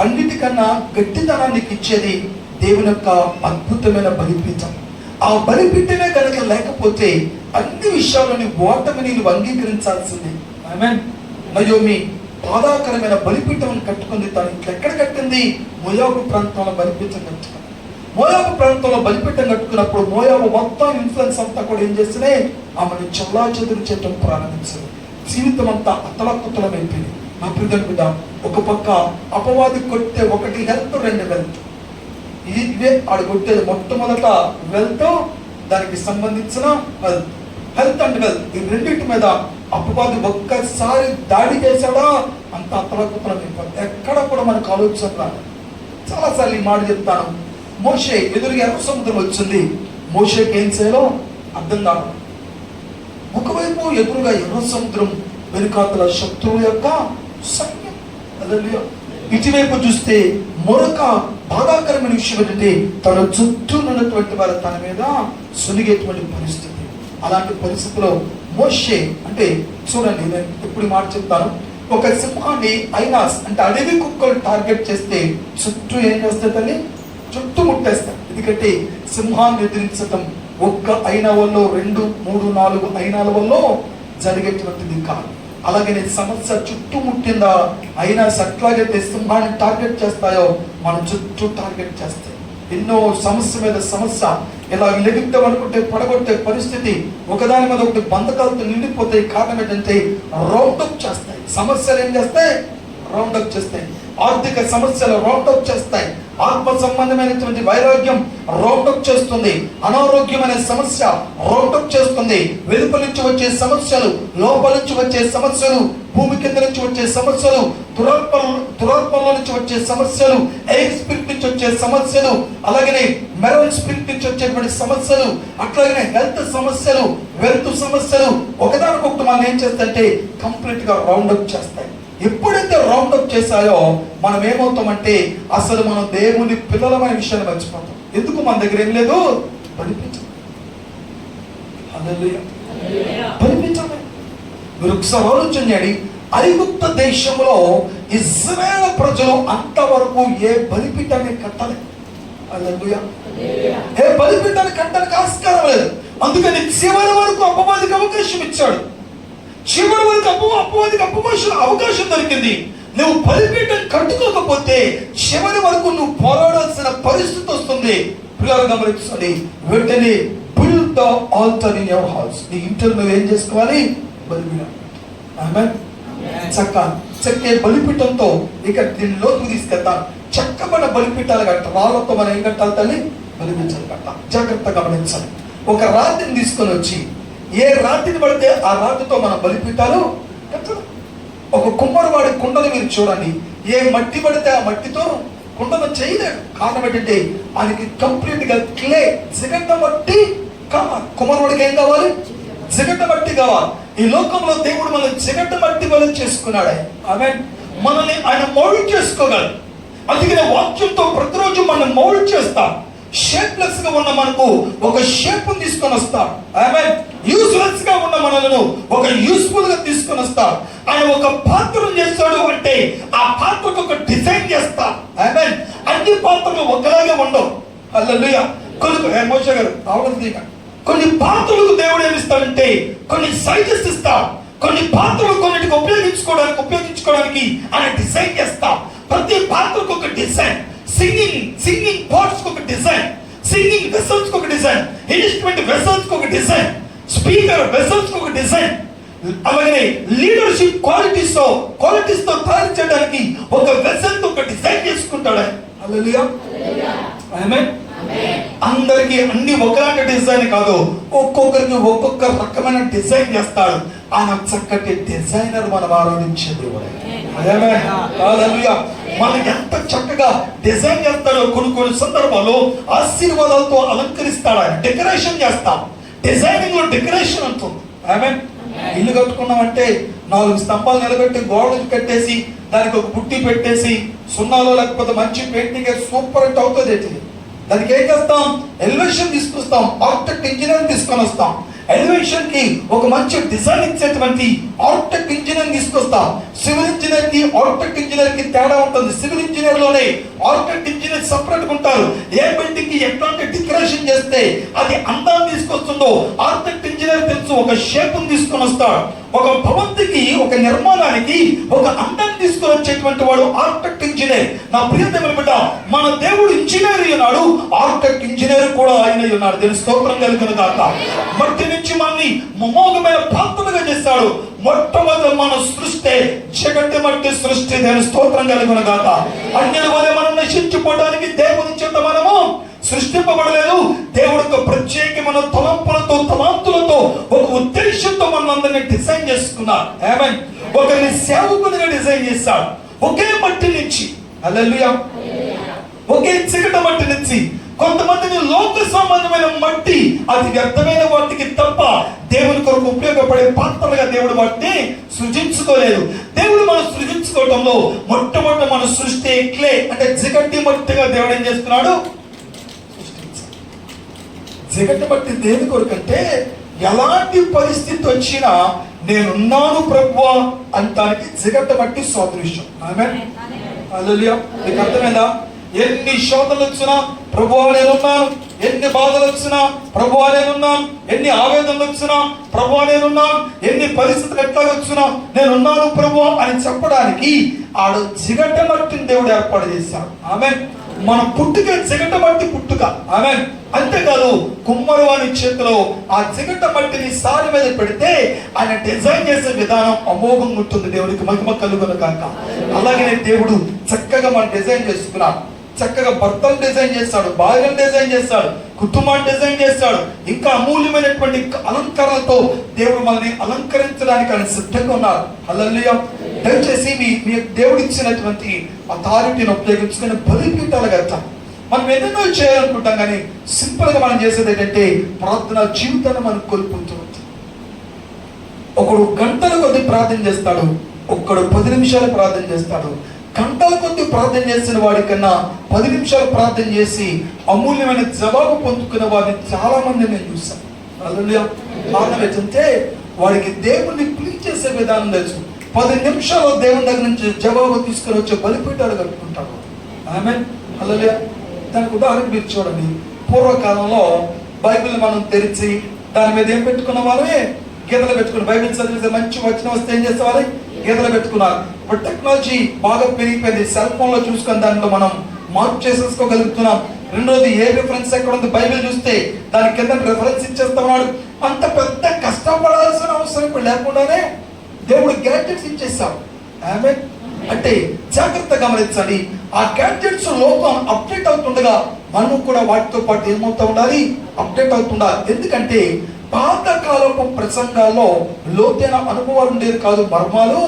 అన్నిటికన్నా గట్టిదనానికి ఇచ్చేది దేవుని యొక్క అద్భుతమైన బలిపీఠం. ఆ బలిపీఠమే కనుక లేకపోతే అన్ని విషయాలని ఓటమిని నువ్వు అంగీకరించాల్సిందే. ఆమేన్. నయోమి బాధాకరమైన బలిపీఠం కట్టుకుంది. తను ఇంట్లో ఎక్కడ కట్టింది? మోయాబు ప్రాంతంలో బలిపీఠం కట్టుకుంది. మోయాబు ప్రాంతంలో బలిపీఠం కట్టుకున్నప్పుడు మోయాబు మొత్తం ఇన్ఫ్లుయెన్స్ అంతా కూడా ఏం చేసినే ఆమెను చల్లా చెదురు చేయటం ప్రారంభించింది. జీవితం అంతా అతలకుతలమైపోయింది. నా ప్రియమైన బిడ్డ, ఒక పక్క అపవాది కొట్టే ఒకటి హెల్త్, రెండు వెల్త్. ఇవే ఆడు కొట్టేది. మొట్టమొదట వెల్త్, దానికి సంబంధించిన హెల్త్ అండ్ వెల్త్, ఈ రెండింటి మీద అపవాది ఒక్కసారి దాడి చేశాడా అంత అతలకుతలమైపోయింది. ఎక్కడ కూడా మనకు ఆలోచన రాదు. చాలాసార్లు ఈ మాట చెప్తాను. మోషే ఎదురుగా ఎర్ర సముద్రం వచ్చింది. మోషేకి ఏం చేయాలో అర్థం కాదు. ఒకవైపు ఎదురుగా ఎర్ర సముద్రం, వెనుకాతల శత్రువు యొక్క సైన్యం. ఇటువైపు చూస్తే మరొక బాధాకరమైన విషయం ఏంటంటే తన చుట్టూ ఉన్నటువంటి వారు తన మీద సునిగేటువంటి పరిస్థితి. అలాంటి పరిస్థితిలో మోషే అంటే చూడండి, నేను ఎప్పుడు మాట చెప్తాను. ఒక సింహాన్ని ఐనాస్ అంటే అడవి కుక్కలు టార్గెట్ చేస్తే చుట్టూ ఏం చేస్తాయి తల్లి? చుట్టూ ముట్టేస్తారు. ఎందుకంటే సింహాన్ని ఎదిరించడం ఒక్క అయినా వల్ల 2, 3, 4 అయినాల వల్ల జరిగేటువంటిది కాదు. అలాగే సమస్య చుట్టూ ముట్టిందా అయినా అట్లాగైతే సింహాన్ని టార్గెట్ చేస్తాయో మన చుట్టూ టార్గెట్ చేస్తాయి. ఎన్నో సమస్య మీద సమస్య ఇలా లెగుద్దాం అనుకుంటే పడగొట్టే పరిస్థితి, ఒకదాని మీద ఒకటి బంధకాలతో నిండిపోతాయి. కారణం ఏంటంటే రౌండప్ చేస్తాయి. సమస్యలు ఏం చేస్తాయి? రౌండప్ చేస్తాయి. ఆర్థిక సమస్యలు రౌండప్ చేస్తాయి. ఆత్మ సంబంధమైనటువంటి వైరాగ్యం రౌండప్ చేస్తుంది. అనారోగ్యమైన సమస్య రౌండప్ చేస్తుంది. వెలుపల నుంచి వచ్చే సమస్యలు, లోపల నుంచి వచ్చే సమస్యలు, భూమి కింద నుంచి వచ్చే సమస్యలు, దురాత్మల నుంచి వచ్చే సమస్యలు, ఎయిర్ స్పిరిట్ నుంచి వచ్చే సమస్యలు, అలాగనే మెరల్ స్పిరిట్ నుంచి వచ్చేటువంటి సమస్యలు, అట్లాగనే హెల్త్ సమస్యలు, వెల్త్ సమస్యలు ఒకదానికొకటి మనం ఏం చేస్తాయంటే కంప్లీట్ గా రౌండప్ చేస్తాయి. ఎప్పుడైతే రౌండప్ చేశాయో మనం ఏమవుతామంటే అసలు మనం దేవుని పిల్లలమైన విషయాన్ని మర్చిపోతాం. ఎందుకు? మన దగ్గర ఏం లేదు, బలిపించడం. బలిపించడమే. మీరు ఒకసారి ఆలోచన చేయండి. ఐగుప్తు దేశంలో ఇశ్రాయేలు ప్రజలు అంతవరకు ఏ బలిపీఠాన్ని కట్టలేదు. హల్లెలూయా. ఏ బలిపీఠాన్ని కట్టడానికి ఆస్కారం లేదు. అందుకని చివరి వరకు అపవాదికి అవకాశం ఇచ్చాడు. చివరి వరకు అపవాదికి అవకాశం దొరికింది. నువ్వు బలిపీఠం కట్టుకోకపోతే చివరి వరకు నువ్వు పోరాడాల్సిన పరిస్థితి వస్తుంది. పిల్లలు గమనించండి. వెంటనే build the altar in your house. నీ ఇంట్లో నువ్వు ఏం చేసుకోవాలి? బలిపీఠం. ఆమేన్. చక్కే బలిపీఠంతో ఇక దీనిలోకి తీసుకెళ్తాను. చక్కబడిన బలిపీఠాలు కట్ట, రాళ్లతో మనం ఏం కట్టాలి తల్లి? బలిపీఠాలు కట్టాలి. జాగ్రత్తగా గమనించాలి. ఒక రాతిని తీసుకొని వచ్చి ఏ రాతిని పడితే ఆ రాతితో మనం బలిపీఠాలు కట్టాలి. ఒక కుమ్మరివాడి కుండను మీరు చూడండి. ఏ మట్టి పడితే ఆ మట్టితో కుండను చేయలేడు. కారణం ఏంటంటే ఆయనకి కంప్లీట్ గా క్లే, జిగట మట్టి కావాలి. కుమ్మరివాడికి ఏం కావాలి? జిగట మట్టి కావాలి. ఈ లోకంలో దేవుడు మనల్ని జిగట మట్టి వల్ల చేసుకున్నాడు. ఆమేన్. మనల్ని ఆయన మౌల్డ్ చేసుకోగలడు. అందుకనే వాక్యంతో ప్రతిరోజు మనం మౌల్డ్ చేస్తాం. షేప్లెస్ గా ఉన్న మనకు ఒక షేప్ తీసుకొని వస్తాం. ఆమేన్. యూస్లెస్ గా ఉన్న మనలను ఒక యూస్ఫుల్ గా తీసుకొని వస్తాం. ఆయన ఒక పాత్రను చేస్తాడు అంటే ఆ పాత్రకు ఒక డిజైన్ చేస్తాం. ఆమేన్. అన్ని పాత్రలు ఒకలాగే ఉండవు. హల్లెలూయా. మోషే గారు కొన్ని పాత్రలకు దేవుడు ఏమిస్తాడంటే కొన్ని సైజెస్ ఇస్తాం. కొన్ని పాత్రలు కొన్నిటికి ఉపయోగించుకోవడానికి ఆయన డిజైన్ చేస్తాం. ప్రతి పాత్రకు ఒక డిజైన్. సింగింగ్ పార్ట్స్ ఒక డిజైన్, సింగింగ్ వెసల్స్ ఒక డిజైన్, ఇన్స్ట్రుమెంట్ వెసల్స్ ఒక డిజైన్, స్పీకర్ వెసల్స్ ఒక డిజైన్. అలాగే లీడర్షిప్ క్వాలిటీస్ తో తయారు చేయడానికి ఒక వెసల్ ఒక డిజైన్ చేసుకుంటాడు. హల్లెలూయా. ఆమేన్. అందరికి అన్ని ఒకలాంటి డిజైన్ కాదు, ఒక్కొక్కరికి ఒక్కొక్క రకమైన డిజైన్ చేస్తాడు. ఆయన చక్కటి డిజైనర్ మనం ఆరాధించే దేవుడు. మనకి ఎంత చక్కగా డిజైన్ చేస్తాడో. కొన్ని సందర్భాల్లో ఆశీర్వాదాలతో అలంకరిస్తాడు. ఆయన డెకరేషన్ చేస్తాం. డిజైనింగ్ లో డెకరేషన్ అంటుంది. ఆమేన్. ఇల్లు కట్టుకున్నామంటే 4 స్తంభాలు నిలబెట్టి గోడలు కట్టేసి దానికి ఒక బుట్టి పెట్టేసి సున్నాలో లేకపోతే మంచి పెయింటింగ్ సూపర్ హిట్ అవుతుంది. దానికి ఏం చేస్తాం? ఎలివేషన్ తీసుకొస్తాం, ఆర్కిటెక్ట్ ఇంజనీర్ తీసుకొని వస్తాం. ఎలివేషన్ కి ఒక మంచి డిజైన్ ఇచ్చేటువంటి ఆర్కిటెక్ట్ ఇంజనీర్ తీసుకొస్తాం. సివిల్ ఇంజనీర్ కి ఆర్కిటెక్ట్ ఇంజనీర్ కి తేడా ఉంటుంది. సివిల్ ఇంజనీర్ లోనే ఆర్కిటెక్ట్ ఇంజనీర్ సపరేట్ గా ఉంటారు. ఏ బిల్డింగ్ కి ఎట్లాంటి డెకరేషన్ చేస్తే అది అందాన్ని తీసుకొస్తుందో ఆర్కిటెక్ట్ ఇంజనీర్ తెలుసు. ఒక షేప్ తీసుకొని వస్తాడు. ఒక భవంతికి, ఒక నిర్మాణానికి ఒక అందాన్ని తీసుకొని వచ్చేటువంటి వాడు ఆర్కిటెక్ట్ ఇంజనీర్. నా ప్రియతమైన బిడ్డ, మన దేవుడు ఇంజనీర్ ఉన్నాడు, ఆర్కిటెక్ట్ ఇంజనీర్ కూడా ఆయన ఉన్నాడు. దీని స్తోత్రం కలుగును గాక. మట్టి నుంచి మనల్ని మమోఘమైన పాత్రలుగా చేస్తాడు. మొట్టమొదటి మన సృష్టి జగతి మట్టి సృష్టి. దాని స్తోత్రం కలుగును గాక. అన్యుల వలె మనం నశించిపోవడానికి దేవుని చేత మనము సృష్టింపబడలేదు. దేవుడితో ప్రత్యేకమైన తలంపులతో, తలాంతులతో, ఒక ఉద్దేశంతో మన అందరినీ డిజైన్ చేసుకున్నారు. ఆమేన్. ఒకరిని సేవకునిగా డిజైన్ చేశాడు. ఒకే మట్టి నుంచి, హల్లెలూయా, ఒకే చికట మట్టి నుంచి. కొంతమందిని లోక సంబంధమైన మట్టి, అది వ్యర్థమైన వాటికి తప్ప దేవుని కొరకు ఉపయోగపడే పాత్రలుగా దేవుడు వాటిని సృజించుకోలేదు. దేవుడు మనం సృజించుకోవడంలో మొట్టమొదటి మన సృష్టి క్లే అంటే జిగట్టి మట్టిగా దేవుడు ఏం చేస్తున్నాడు? జిగట మట్టి దేని కొరకంటే ఎలాంటి పరిస్థితి వచ్చినా నేనున్నాను ప్రభువా అంటానికి జిగట మట్టి సాదృశ్యం. ఆమేన్. హల్లెలూయా. మీకు అర్థమైందా? ఎన్ని శోధనలు వచ్చినా ప్రభువా నేనున్నాను, ఎన్ని బాధలు వచ్చినా ప్రభువా నేనున్నాను, ఎన్ని ఆవేదనలు వచ్చినా ప్రభువా నేనున్నాను, ఎన్ని పరిస్థితులు ఎట్లా వచ్చినా నేనున్నాను ప్రభువా అని చెప్పడానికి ఆడు జిగట మట్టిని దేవుడు ఏర్పాటు చేశాడు. ఆమేన్. మన పుట్టుక జిగట మట్టి పుట్టుక. ఆమేన్. అంతేకాదు, కుమ్మరు వాని చేతిలో ఆ జిగట మట్టిని సారి మీద పెడితే ఆయన డిజైన్ చేసే విధానం అమోఘంగా ఉంటుంది. దేవుడికి మహిమ కలుగును కాక. అలాగే దేవుడు చక్కగా మనం డిజైన్ చేసుకున్నాం. చక్కగా భర్తలు డిజైన్ చేస్తాడు, భార్యను డిజైన్ చేస్తాడు, కుటుంబాన్ని డిజైన్ చేస్తాడు. ఇంకా అమూల్యమైనటువంటి అలంకరణలతో దేవుడు మనల్ని అలంకరించడానికి ఆయన సిద్ధంగా ఉన్నారు. హల్లెలూయా. దయచేసి మీ దేవుడు ఇచ్చినటువంటి అథారిటీని ఉపయోగించుకుని బలిపీఠాలు కట్టాం. మనం ఎన్నెన్నో చేయాలనుకుంటాం, కానీ సింపుల్ గా మనం చేసేది ఏంటంటే ప్రార్థన జీవితాన్ని మనం కోల్పోతూ ఉంటాం. ఒకడు గంటల కొద్ది ప్రార్థన చేస్తాడు, ఒక్కడు 10 నిమిషాలు ప్రార్థన చేస్తాడు. గంటల కొద్ది ప్రార్థన చేసిన వాడికన్నా 10 నిమిషాలు ప్రార్థన చేసి అమూల్యమైన జవాబు పొందుకునే వారిని చాలా మంది నేను చూస్తాను. హల్లెలూయా. కారణం ఏంటంటే వాడికి దేవుణ్ణి ప్లీజ్ చేసే విధానం తెలుసు. 10 నిమిషాలు దేవుని దగ్గర నుంచి జవాబు తీసుకొని వచ్చే బలిపీఠాలు కట్టుకుంటాడు. ఆమేన్. హల్లెలూయా. దానికి ఉదాహరణ మీరు చూడండి. పూర్వకాలంలో బైబిల్ మనం తెరిచి దాని మీద ఏం పెట్టుకున్న వాళ్ళే గీతలు పెట్టుకుని బైబిల్ చదివితే మంచి వచనం వస్తే ఏం చేసేవారు? గీతలు పెట్టుకున్నారు. ఇప్పుడు టెక్నాలజీ బాగా పెరిగిపోయింది. సెల్ ఫోన్ లో చూసుకొని దాంట్లో మనం మార్క్ చేసేసుకోగలుగుతున్నాం. రెండోది, ఏ రిఫరెన్స్ ఎక్కడ ఉంది బైబిల్ చూస్తే దాని కింద రిఫరెన్స్ ఇచ్చేస్తున్నాడు. అంత పెద్ద కష్టపడాల్సిన అవసరం ఇప్పుడు లేకుండానే దేవుడు గ్యాడ్జెట్స్ ఇచ్చేసాం. ఆమేన్. అంటే జాగ్రత్త గమనించాలి. ఆ గ్యాడ్జెట్స్ లోకం అప్డేట్ అవుతుండగా మనం కూడా వాటితో పాటు ఏమవుతా ఉండాలి? అప్డేట్ అవుతుండాలి. ఎందుకంటే పాతకాలపు ప్రసంగాల్లో లోతైన అనుభవాలు ఉండేవి కాదు, మర్మాలు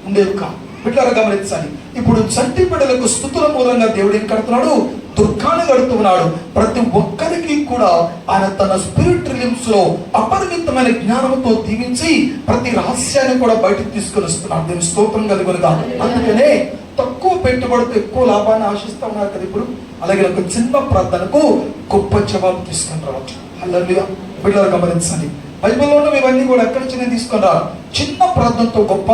ఉండేవి కాదు. బిడ్డలారా గమనించాలి. ఇప్పుడు చంటి బిడ్డలకు స్తుతుల మూలంగా దేవుడు ఏం కడుతున్నాడు? దుర్గాన్ని కడుతున్నాడు. ప్రతి ఒక్కరికి కూడా ఆయన తన స్పిరిట్ రిలిమ్స్ లో అపరిమితమైన జ్ఞానంతో దీవించి ప్రతి రహస్యాన్ని కూడా బయటకు తీసుకొని వస్తున్నాడు. దీని స్తోత్రం కలుగునుగా. అందుకనే తక్కువ పెట్టుబడితో ఎక్కువ లాభాన్ని ఆశిస్తా ఉన్నారు కదా ఇప్పుడు. అలాగే ఒక చిన్న ప్రార్థనకు గొప్ప జవాబు తీసుకొని రావచ్చు. హల్లెలూయా. బిడ్డలారా గమనించండి. బైబిల్లోనూ ఇవన్నీ కూడా ఎక్కడి నుంచి నేను తీసుకొని రా. చిన్న ప్రార్థనతో గొప్ప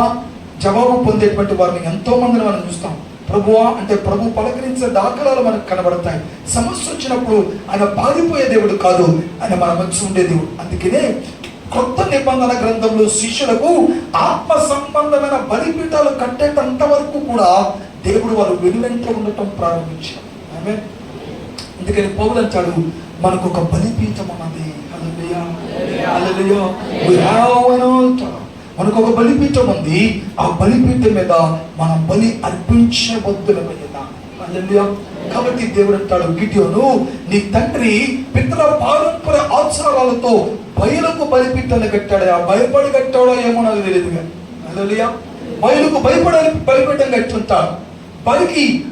జవాబు పొందేటువంటి వారిని ఎంతో మందిని మనం చూస్తాం. ప్రభువా అంటే ప్రభు పలకరించే దాఖలాలు మనకు కనబడతాయి. సమస్య వచ్చినప్పుడు ఆయన పారిపోయే దేవుడు కాదు, ఆయన మన మధ్య ఉండే దేవుడు. అందుకనే కొత్త నిబంధన గ్రంథంలో శిష్యులకు ఆత్మ సంబంధమైన బలిపీఠాలు కట్టేటంత వరకు కూడా దేవుడు వారు వెనువెంట ఉండటం ప్రారంభించారు. ఆమేన్. అందుకని పౌలు అంటాడు, మనకు ఒక బలిపీఠం ఉన్నది. హల్లెలూయా. హల్లెలూయా. We have an altar. మనకు ఒక బలిపీఠం ఉంది. ఆ బలిపీఠం మీద మనం బలి అర్పించబద్దులమైనా. హల్లెలూయా. కాబట్టి దేవుడు అంటాడు, గిద్యోను నీ తండ్రి పితృ పారంపర్య ఆచారాలతో బయలుకు బలిపీఠాన్ని కట్టాడు. ఆ భయపడి కట్టాడో ఏమో నాకు తెలియదు కానీ హల్లెలూయా. బయలుకు భయపడాలి బలిపీఠం కట్టుంటాడు.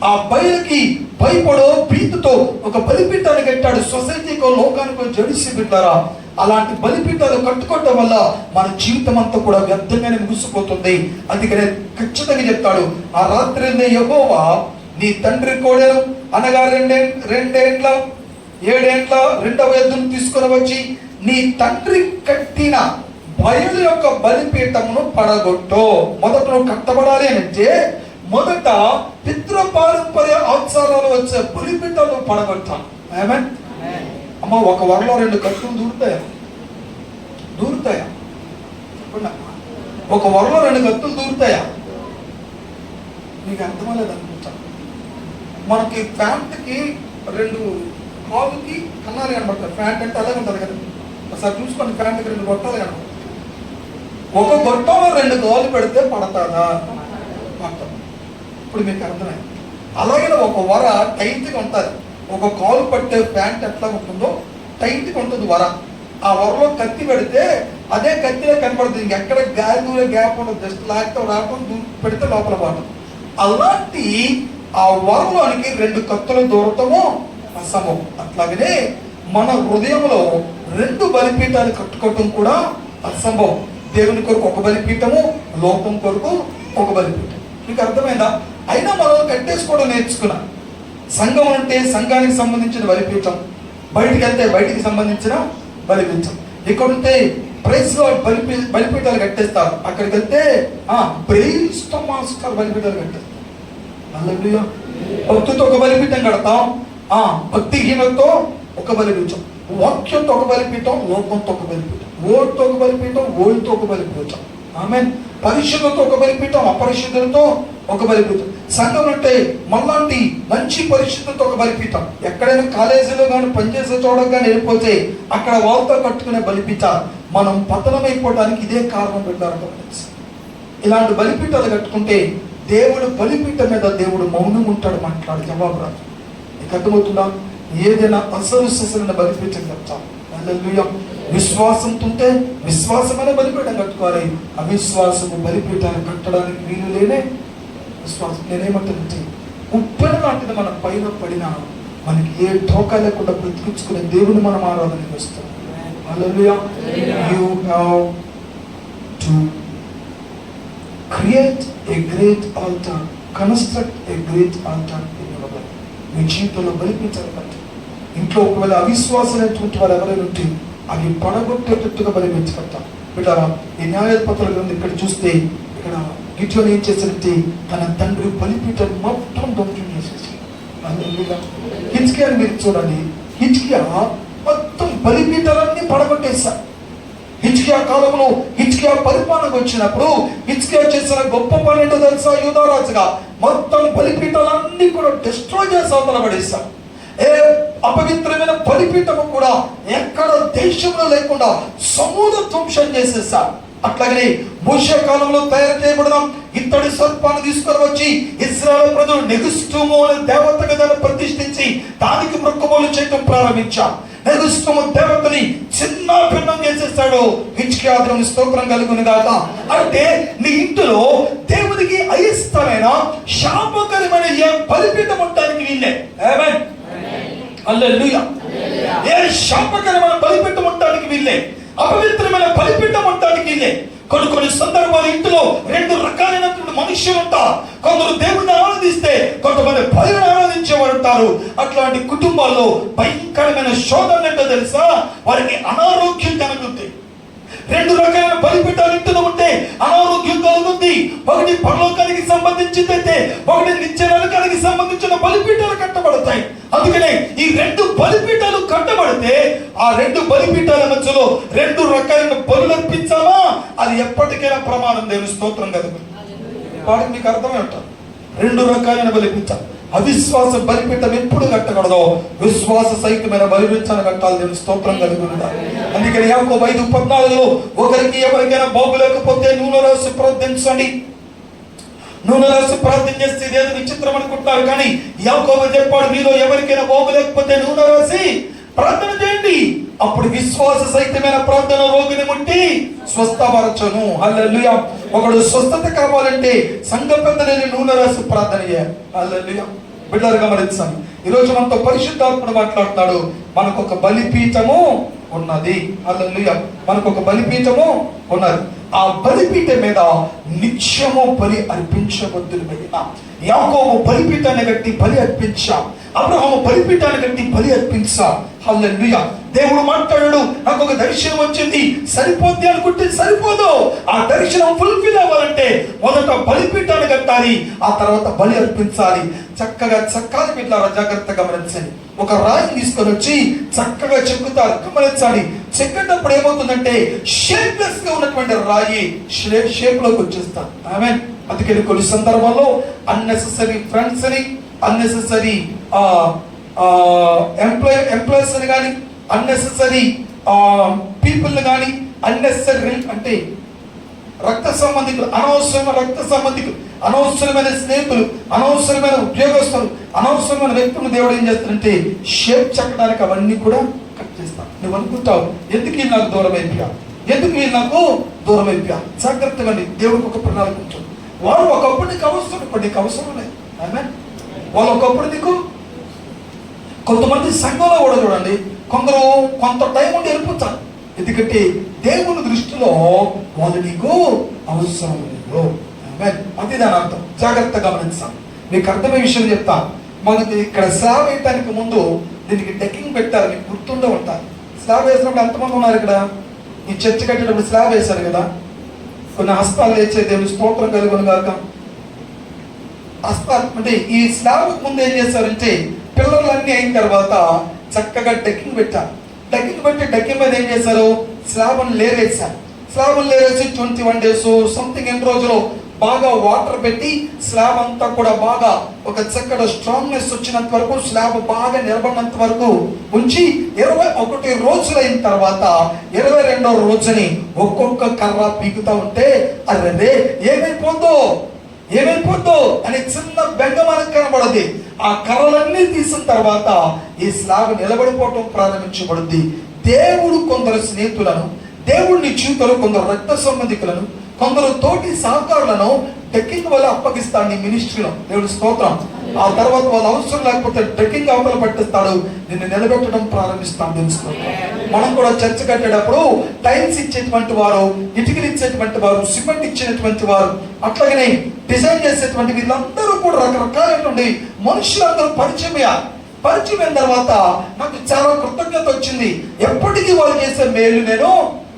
ఆ బయలుకి భయపడో భీతితో ఒక బలిపీఠాన్ని కట్టాడు. సొసైటీకో లోకానికో జడిసి పెట్టారా. అలాంటి బలిపీఠాలు కట్టుకోవటం వల్ల మన జీవితం అంతా కూడా వ్యర్థంగానే ముగిసిపోతుంది. అందుకనే ఖచ్చితంగా చెప్తాడు, ఆ రాత్రి యెహోవా నీ తండ్రి కోడెను అనగా 2 ఏళ్ల 7 ఏళ్ల రెండవ ఎద్దును తీసుకొని వచ్చి నీ తండ్రి కట్టిన బయలు యొక్క బలిపీఠమును పడగొట్టు. మొదట నువ్వు కట్టబడాలి అంటే మొదట పితృపారంపర్య ఆచారాలు వచ్చే బలిపీఠాలు పడగొట్టాం. ఆమేన్. అమ్మ, ఒక వరలో 2 కత్తులు దూరుతాయా? ఒక వరలో 2 కత్తులు దూరుతాయా? మీకు అర్థమలేదు అనుకుంటా. మనకి ప్యాంట్కి 2 కాలుకి కన్నాలు కనబడతాయి. ప్యాంట్ అంటే అలాగే ఉంటుంది కదా. ఒకసారి చూసుకోండి, ప్యాంట్కి 2 గొట్టాలు కనబడతాయి. ఒక గొట్టంలో 2 కాలు పెడితే పడతాదా? పడతాం. ఇప్పుడు మీకు అర్థమైంది. అలాగే ఒక వర టైట్గా ఉంటుంది. ఒక కాలు పట్టే ప్యాంట్ ఎట్లా ఉంటుందో టైట్గా ఉంటుంది వర. ఆ వరలో కత్తి పెడితే అదే కత్తిలో కనపడుతుంది. ఇంకెక్కడ గాలి దూరే గ్యాప్ ఉండదు. జస్ట్ లాగితే రావడం పెడితే లోపల పోవడం. అలాంటి ఆ వరలోనికి 2 కత్తులు దూరటము అసంభవం. అట్లాగనే మన హృదయంలో 2 బలిపీఠాలు కట్టుకోవటం కూడా అసంభవం. దేవుని కొరకు ఒక బలిపీఠము, లోకం కొరకు ఒక బలిపీఠం. మీకు అర్థమైందా? అయినా మనం కట్టేసుకోవడం నేర్చుకున్నా. సంఘం అంటే సంఘానికి సంబంధించిన బలిపీఠం, బయటికి వెళ్తే బయటికి సంబంధించిన బలిపీఠం. ఇక్కడ ఉంటే ప్రైస్ లో బలిపీఠాలు కట్టేస్తారు. అక్కడికి వెళ్తే ప్రైస్ట్ మాస్టర్ బలిపీఠాలు కట్టేస్తారు. హల్లెలూయా. భక్తితో ఒక బలిపీఠం కడతాం, భక్తిహీనతో ఒక బలిపీఠం, వాక్యంతో ఒక బలిపీఠం, లోకంతో ఒక బలిపీఠం, ఓటుతో ఒక బలిపీఠం, ఓళ్ళతో ఒక బలిపీఠం. ఆమేన్. పరిశుద్ధులతో ఒక బలిపీఠం, అపరిశుద్ధులతో ఒక బలిపీఠం. సంఘం అంటే మనలాంటి మంచి పరిశుద్ధులతో ఒక బలిపీఠం. ఎక్కడైనా కాలేజీలో కానీ పనిచేసే చోటకు కానీ వెళ్ళిపోతే అక్కడ వాళ్ళతో కట్టుకునే బలిపీఠాలు. మనం పతనమైపోవడానికి ఇదే కారణం పెట్టారు. ఇలాంటి బలిపీఠాలు కట్టుకుంటే దేవుడు బలిపీఠం మీద దేవుడు మౌనం ఉంటాడు, మాట్లాడు, జవాబు రాదు. నీకు అర్థమవుతుందా? ఏదైనా అసలు బలిపీఠం కట్టాం. హల్లెలూయా. విశ్వాసంతో ఉంటే విశ్వాసమైన బలిపీఠం కట్టుకోవాలి. అవిశ్వాసము బలిపీఠాన్ని కట్టడానికి వీలు లేనే విశ్వాసం. నేనేమంటానంటే ఉప్పెన లాంటిది మన పైన పడినా మనకి ఏ ఢోకా లేకుండా బ్రతికించుకునే దేవుని మనం ఆరాధన చేస్తాం. Hallelujah. You have to create a great altar, construct a great altar in your life. మీ జీవితంలో బలిపీఠాలు కట్టాలి. ఇంట్లో ఒకవేళ అవిశ్వాసమైనటువంటి వారు ఎవరైనా ఉంటే అవి పడగొట్టేటట్టుగా బలిపీఠం. బిడ్డారా, ఈ న్యాయాధిపతుల గ్రంథం ఇక్కడ చూస్తే ఇక్కడ గిట్యోను ఏం చేశారంటే తన తండ్రి బలిపీఠాన్ని మొత్తం ధ్వంసం చేసేసి. హిజ్కియాని మీరు చూడండి, హిజ్కియా మొత్తం బలిపీఠాలన్నీ పడగొట్టేశారు. హిజ్కియా కాలంలో హిజ్కియా పరిపాలనకు వచ్చినప్పుడు హిజ్కియా చేసిన గొప్ప పని ఏంటో తెలుసా? యూదారాజుగా మొత్తం బలిపీఠాలన్నీ కూడా డిస్ట్రాయ్ చేసి అవతల పడేశారు. ఏ అపవిత్రమైన బలిపీఠము కూడా ఎక్కడ దేశంలో లేకుండా సమూల ధ్వంసం చేసేసారు. అట్లాగనే మోషే కాలంలో తయారు చేయబడిన ఇత్తడి సర్పాన్ని తీసుకొని వచ్చి ఇశ్రాయేలు ప్రజలు నెగుస్తుము అనే దేవతగా దాన్ని ప్రతిష్ఠించి దానికి మొక్కుబడులు చేయడం ప్రారంభించారు. నెగుస్తుము దేవతని చిన్న భిన్నం చేసేస్తాడు. హిజ్కియా దేవుని స్తోత్రం కలుగును గాక. అంటే నీ ఇంటిలో దేవునికి అయిష్టమైన శాపకరమైన ఏ బలిపీఠం ఉండడానికి వీళ్ళే. ఆమేన్. హల్లెలూయా. ఏ శాపకరమైన బలిపీఠం ఉండడానికి వీళ్ళే, అపవిత్రమైన బలిపీఠం ఉండడానికి వీళ్ళే. కొన్ని సందర్భాలు ఇంటిలో 2 రకాలైనటువంటి మనుషులు ఉంటారు. కొందరు దేవుడిని ఆరాధిస్తే కొంతమంది బలిని ఆరాధించేవారు ఉంటారు. అట్లాంటి కుటుంబాల్లో భయంకరమైన శోధన ఏంటో తెలుసా? వారికి అనారోగ్యం కలుగుతుంది. 2 రకాలైన బలిపీఠాలు ఇంటిలో ఉంటే అనారోగ్యం కలుగుతుంది. ఒకటి పరలోకానికి సంబంధించిందైతే ఒకటి నిత్య నరకానికి సంబంధించిన బలిపీఠాలు కట్టబడతాయి. అందుకనే ఈ 2 బలిపీఠాలు కట్టబడితే ఆ 2 బలిపీఠాల మధ్యలో 2 రకాలైన బలులు అర్పించామా అది ఎప్పటికైనా ప్రమాదం. దేవుని స్తోత్రం కలుగు. వాడికి మీకు అర్థమై ఉంటారు. 2 రకాలైన బలిపీఠాలు. అవిశ్వాస బలిపీఠం ఎప్పుడు కట్టకూడదు, విశ్వాస సహితమైన బలిపీఠాన్ని కట్టాలి. దేవుని స్తోత్రం కలుగునుగా. అందుకని యాకోబు 5:14 ఒకరికి ఎవరికైనా బాగులేకపోతే నూనె రాసి ప్రార్థించండి. నూనె రాసి ప్రార్థన చేస్తే ఇదేదో విచిత్రం అనుకుంటున్నారు, కానీ యాకోబు చెప్పాడు, మీలో ఎవరికైనా బాగులేకపోతే నూనె రాసి ప్రార్థన చేయండి. అప్పుడు విశ్వాస సహితమైన ప్రార్థన రోగిని ముట్టి స్వస్థపరచును. హల్లెలూయా. ఒకడు స్వస్థత కావాలంటే సంఘ పెద్దలని నూనె రాసి ప్రార్థన చేయాలి. హల్లెలూయా. బిడ్డలు గమనించండి, ఈరోజు మనతో పరిశుద్ధాత్ముడు మాట్లాడుతున్నాడు. మనకు ఒక బలిపీఠము ఉన్నది. హల్లెలూయా. మనకు ఒక బలిపీఠము ఉన్నది. ఆ బలిపీఠం మీద నిత్యము బలి అర్పించబద్దులైన యాకోబు బలిపీఠాన్ని కట్టి బలి అర్పించా. అబ్రహాము బలిపీఠాన్ని కట్టి బలి అర్పించా. హల్లెలూయా. దేవుడు మాట్లాడాడు, నాకు ఒక దర్శనం వచ్చింది, సరిపోద్ది అనుకుంటే సరిపోదు. ఆ దర్శనం ఫుల్ఫిల్ అవ్వాలంటే మొదట బలిపీఠాన్ని కట్టాలి, ఆ తర్వాత బలి అర్పించాలి. చక్కగా చక్కాలి పెట్టాలి. జాగ్రత్తగా గమనించండి. ఒక రాయిని తీసుకొని వచ్చి చక్కగా చెక్కుతారు. గమనించాలి. చెక్కేటప్పుడు ఏమవుతుందంటే షేప్లెస్ గా ఉన్నటువంటి రాయి షేప్ లోకి వచ్చేస్తారు. ఆమేన్. అందుకని కొన్ని సందర్భాల్లో అన్నెసెసరీ ఫ్రెండ్స్ అని, అన్నెసెసరీ ఎంప్లాయీస్ అని కానీ, అన్నెసెసరీ పీపుల్ కానీ, అన్నెసెసరీ అంటే రక్త సంబంధికులు, అనవసరమైన రక్త సంబంధికులు, అనవసరమైన స్నేహితులు, అనవసరమైన ఉద్యోగస్తులు, అనవసరమైన వ్యక్తులను దేవుడు ఏం చేస్తాడంటే షేప్ చెక్కడానికి అవన్నీ కూడా కట్ చేస్తాను. నువ్వు అనుకుంటావు, ఎందుకు వీళ్ళు నాకు దూరం అయిపోయా, ఎందుకు వీళ్ళు నాకు దూరం అయిపోయా. జాగ్రత్తగా దేవుడికి ఒక ప్రణాళిక ఉంటుంది. వాళ్ళు ఒకప్పుడు నీకు అవసరం, ఇప్పుడు నీకు అవసరం లేదు. ఆమేన్. వాళ్ళు ఒకప్పుడు నీకు, కొంతమంది సంఘంలో కూడా చూడండి, కొందరు కొంత టైం ఉండి వెళ్ళిపోతారు. ఎందుకంటే దేవుని దృష్టిలో వాళ్ళు నీకు అవసరం లేదు. అది దాని అర్థం. జాగ్రత్తగా గమనించాం. మీకు అర్థమయ్యే విషయం చెప్తా. మనకి ఇక్కడ స్లాబ్ వేయటానికి ముందు దీనికి డెక్కింగ్ పెట్టారు. మీకు గుర్తుండే ఉంటారు. స్లాబ్ వేసినప్పుడు ఎంతమంది ఉన్నారు ఇక్కడ? ఈ చర్చ కట్టేటప్పుడు స్లాబ్ వేశారు కదా. కొన్ని హస్తాలు లేచే దేవుని స్తోత్రం కలుగును గాక. హస్తాలు అంటే ఈ స్లాబ్ ముందు ఏం చేశారంటే పిల్లర్లన్నీ అయిన తర్వాత చక్కగా డెక్కింగ్ పెట్టారు. డెక్కింగ్ పెట్టి డెక్కింగ్ మీద ఏం చేశారు? స్లాబ్ని లేరేసారు. స్లాబ్ని లేరేసి 21 days సంథింగ్ ఎన్ని రోజులు బాగా వాటర్ పెట్టి స్లాబ్ అంతా కూడా బాగా ఒక చక్కటి స్ట్రాంగ్నెస్ వచ్చినంత వరకు, స్లాబ్ బాగా నిలబడినంత వరకు ఉంచి 21 రోజులు అయిన తర్వాత 22వ రోజుని ఒక్కొక్క కర్ర పీకుతా ఉంటే అరే ఏమైపోద్దో అని చిన్న బెంగ మనకు కనబడది. ఆ కర్రలన్నీ తీసిన తర్వాత ఈ స్లాబ్ నిలబడిపోవటం ప్రారంభించబడుద్ది. దేవుడు కొందరు స్నేహితులను, దేవుడిని జీవితంలో కొందరు రక్త సంబంధికులను, కొందరు తోటి సహకారులను డెక్కింగ్ వల్ల అప్పగిస్తాడు నీ మినిస్ట్రీలో. దేవుడి స్తోత్రం. ఆ తర్వాత వాళ్ళు అవసరం లేకపోతే డెక్కింగ్ అవతల పట్టిస్తాడు, నిన్ను నిలబెట్టడం ప్రారంభిస్తాడు. తెలుసుకోండి. మనం కూడా చర్చ కట్టేటప్పుడు టైల్స్ ఇచ్చేటువంటి వారు, ఇటుకలు ఇచ్చేటువంటి వారు, సిమెంట్ ఇచ్చేటువంటి వారు, అట్లాగనే డిజైన్ చేసేటువంటి వీళ్ళందరూ కూడా రకరకాలైనటువంటి మనుషులందరూ పరిచయం అయిన తర్వాత నాకు చాలా కృతజ్ఞత వచ్చింది. ఎప్పటికీ వాళ్ళు చేసే మేలు నేను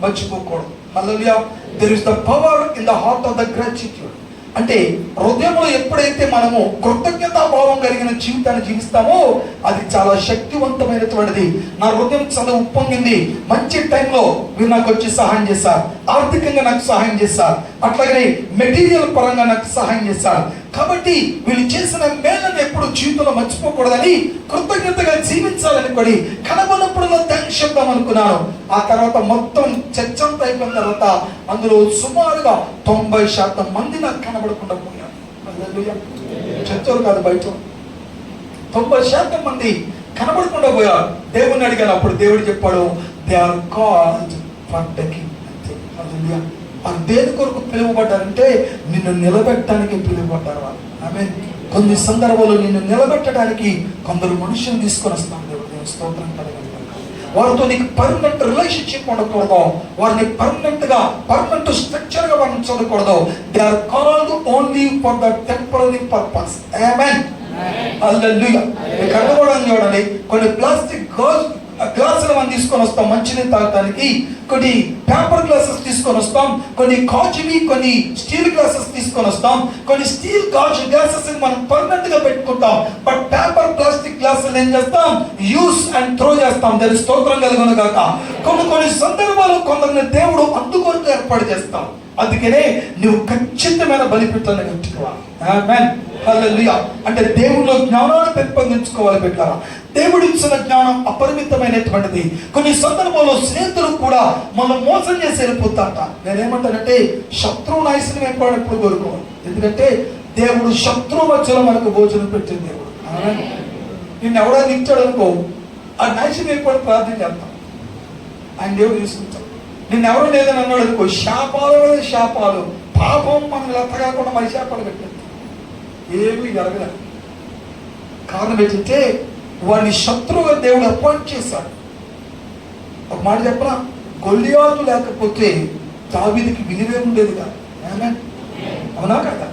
మర్చిపోకూడదు. హల్లెలూయా. There is the power in the heart of the gratitude. అంటే హృదయంలో ఎప్పుడైతే మనము కృతజ్ఞతా భావం కలిగిన జీవితాన్ని జీవిస్తామో అది చాలా శక్తివంతమైనటువంటిది. నా హృదయం చాలా ఉప్పొంగింది. మంచి టైంలో వీరు నాకు వచ్చి సహాయం చేశారు, ఆర్థికంగా నాకు సహాయం చేశారు, అట్లాగనే మెటీరియల్ పరంగా నాకు సహాయం చేశారు. కాబట్టి వీళ్ళు చేసిన మేలను ఎప్పుడు జీవితంలో మర్చిపోకూడదని, కృతజ్ఞతగా జీవించాలని కూడా కనబడినప్పుడు థ్యాంక్స్ చెప్దాం అనుకున్నాను. ఆ తర్వాత మొత్తం చర్చ అంతా అయిపోయిన తర్వాత అందులో సుమారుగా 90% మంది నాకు కనబడకుండా పోయారు. చర్చలు కాదు, బయట 90% మంది కనబడకుండా పోయారు. దేవుణ్ణి అడిగాను. అప్పుడు దేవుడు చెప్పాడు, they are called for taking. వాళ్ళు దేని కొరకు పిలువబడ్డారంటే నిన్ను నిలబెట్టడానికి పిలువబడ్డారు వాళ్ళు. ఆమేన్. కొన్ని సందర్భాల్లో నిన్ను నిలబెట్టడానికి కొందరు మనుషులు తీసుకొని వస్తాం. దేవుడు స్తోత్రం కలగాలి. వారితో నీకు పర్మనెంట్ రిలేషన్షిప్ ఉండకూడదు, వారిని పర్మనెంట్ స్ట్రక్చర్ గా వారిని చూడకూడదు. They are called only for the temporary purpose. Amen. Hallelujah. కనబడని చూడండి, కొన్ని ప్లాస్టిక్ గ్లాసులు మనం తీసుకొని వస్తాం మంచినీళ్ళు తాగడానికి, కొన్ని పేపర్ గ్లాసెస్ తీసుకొని వస్తాం, కొన్ని గాజువి, కొన్ని స్టీల్ గ్లాసెస్ తీసుకొని వస్తాం. కొన్ని స్టీల్ గాజు గ్లాసెస్ మనం పర్మనెంట్ గా పెట్టుకుంటాం. బట్ పేపర్ ప్లాస్టిక్ గ్లాసులు ఏం చేస్తాం? యూస్ అండ్ త్రో చేస్తాం. దాని స్తోత్రం కలుగును గాక. కొన్ని సందర్భాలు కొందరిని దేవుడు అందుకొరకు ఏర్పాటు చేస్తాం. అందుకనే నువ్వు ఖచ్చితమైన బలిపీఠాన్ని కట్టుకోవాలి. ఆమేన్. హల్లెలూయా. అంటే దేవుడిలో జ్ఞానాన్ని పెంపొందించుకోవాలి బిడ్డలారా. దేవుడు ఇచ్చిన జ్ఞానం అపరిమితమైనటువంటిది. కొన్ని సందర్భాల్లో స్నేహితులు కూడా మనం మోసం చేసి వెళ్ళిపోతాట. నేనేమంటానంటే శత్రువు నాయసుని ఎప్పుడు కోరుకోవాలి. ఎందుకంటే దేవుడు శత్రువు మధ్యలో మనకు భోజనం పెట్టిన దేవుడు. నిన్ను ఎవడైనా ఇచ్చాడు అనుకో, ఆ నాయసుని ఎప్పుడు ప్రార్థన చేస్తాం, ఆయన దేవుడు తీసుకుంటాం. నిన్ను ఎవరు లేదని అన్నాడు అనుకో, శాపాలు పాపం మనం లెక్క కాకుండా మరి శాపాలు పెట్టారు. ఏమీ జరగలేదు. కారణం ఏంటంటే వాడిని శత్రువుగా దేవుడు అపాయింట్ చేశాడు. ఒక మాట చెప్పరా, గొల్లియాతు లేకపోతే దావీదుకి విలువే ఉండేది కాదు. అవునా కదా?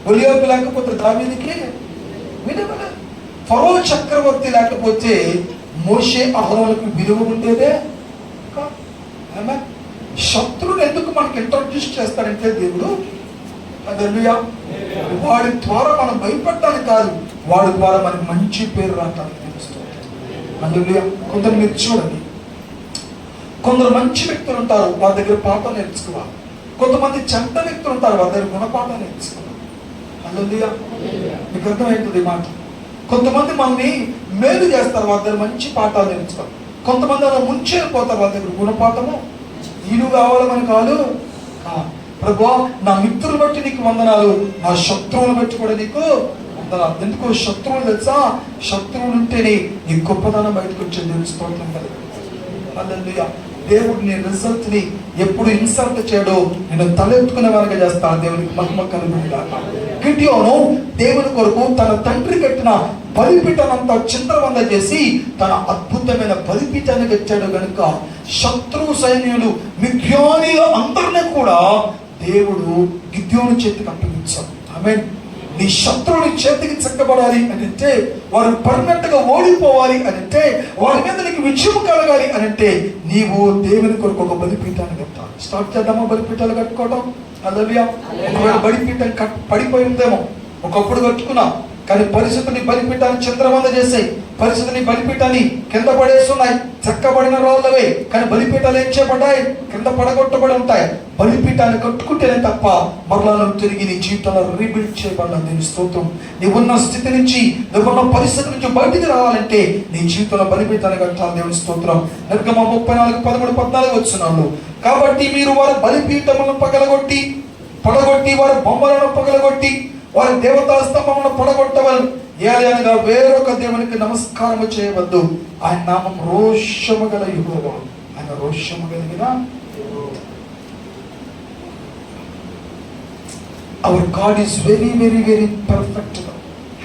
గొల్లియాతు లేకపోతే దావీదుకి విలువ లేదు. ఫరో చక్రవర్తి లేకపోతే మోషే అహరోనులకు విలువ ఉండేదే కాదు. శత్రువుని ఎందుకు మనకి ఇంట్రడ్యూస్ చేస్తాడంటే దేవుడు, హల్లెలూయా, వాడి ద్వారా మనం భయపడటానికి కాదు, వాడి ద్వారా మనకి మంచి పేరు రావటానికి తెలుస్తుంది. హల్లెలూయా. కొందరు మీరు చూడండి, కొందరు మంచి వ్యక్తులు ఉంటారు, వాళ్ళ దగ్గర పాఠం నేర్చుకోవాలి. కొంతమంది చెడ్డ వ్యక్తులు ఉంటారు, వాళ్ళ దగ్గర గుణపాఠం నేర్చుకోవాలి. హల్లెలూయా. మీకు అర్థమవుతుంది మాట. కొంతమంది మనల్ని మేలు చేస్తారు, వాళ్ళ దగ్గర మంచి పాఠాలు నేర్చుకోవాలి. కొంతమంది అలా ముంచేపోతారు, వాళ్ళ దగ్గర గుణపాఠము ఇల్లు కావాలి మనకు కాదు. ప్రభువా, నా మిత్రులు బట్టి నీకు వందనాలు, నా శత్రువులు బట్టి కూడా నీకు వందనాలు. ఎందుకో శత్రువులు తెలుసా, శత్రువులు ఉంటేనే నీ గొప్పదనం బయటకు వచ్చే తెలుసుకోవట్లేదు కదా. హల్లెలూయా. దేవుడు నీ రిజల్ట్ ని ఎప్పుడు ఇన్సల్ట్ చేయడు, నేను తలెత్తుకునే వారిగా చేస్తాను. దేవునికి మహిమ కలుగునుగాక. గిద్యోను దేవుని కొరకు తన తండ్రి కట్టిన బలిపీఠనంతా చిందరవంద చేసి తన అద్భుతమైన బలిపీఠాన్ని కట్టాడు కనుక శత్రు సైన్యులు మిద్యానీయులు అందరినీ కూడా దేవుడు గిద్యోను చేతికి అప్పగించాడు. ఆమేన్. నీ శత్రువుని చేతికి చెక్కబడాలి అని అంటే, వారు పర్మనెంట్ గా ఓడిపోవాలి అని అంటే, వారి మీద నీకు విజయం కలగాలి అని అంటే, నీవు దేవుని కొరకు ఒక బలిపీఠాన్ని కట్టాలి. స్టార్ట్ చేద్దామా బలిపీఠాలు కట్టుకోవడం? హల్లెలూయా. ఒకవేళ బలిపీఠం పడిపోయి ఉందేమో, ఒకప్పుడు కట్టుకున్నా కానీ పరిస్థితిని బలిపీఠాన్ని చంద్రవంద చేసాయి, పరిస్థితిని బలిపీఠాన్ని కింద పడేస్తున్నాయి. చెక్కబడిన రాళ్ళవే కానీ బలిపీఠాలు ఏం చేయబడ్డాయి? కింద పడగొట్టబడి ఉంటాయి. బలిపీఠాన్ని కట్టుకుంటేనే తప్ప మరలా నువ్వు తిరిగి నీ జీవితంలో రీబిల్డ్ చేయబడాలి. దీని స్తోత్రం. నీవున్న స్థితి నుంచి, నువ్వున్న పరిస్థితి నుంచి బయటికి రావాలంటే నీ జీవితంలో బలిపీఠాన్ని కట్టాలి. దేవుని స్తోత్రం. నిర్గమ 34:13-14 వచనాలు. కాబట్టి మీరు వారి బలిపీఠములను పడగొట్టి వారి బొమ్మలను పగలగొట్టి వారి దేవతా స్తంభములను పడగొట్టవలను. ఏలయనగా వేరొక దేవునికి నమస్కారం చేయవద్దు. ఆయన నామం రోషము గల యెహోవా. ఆయన రోషము కలిగిన our God is very very very perfect.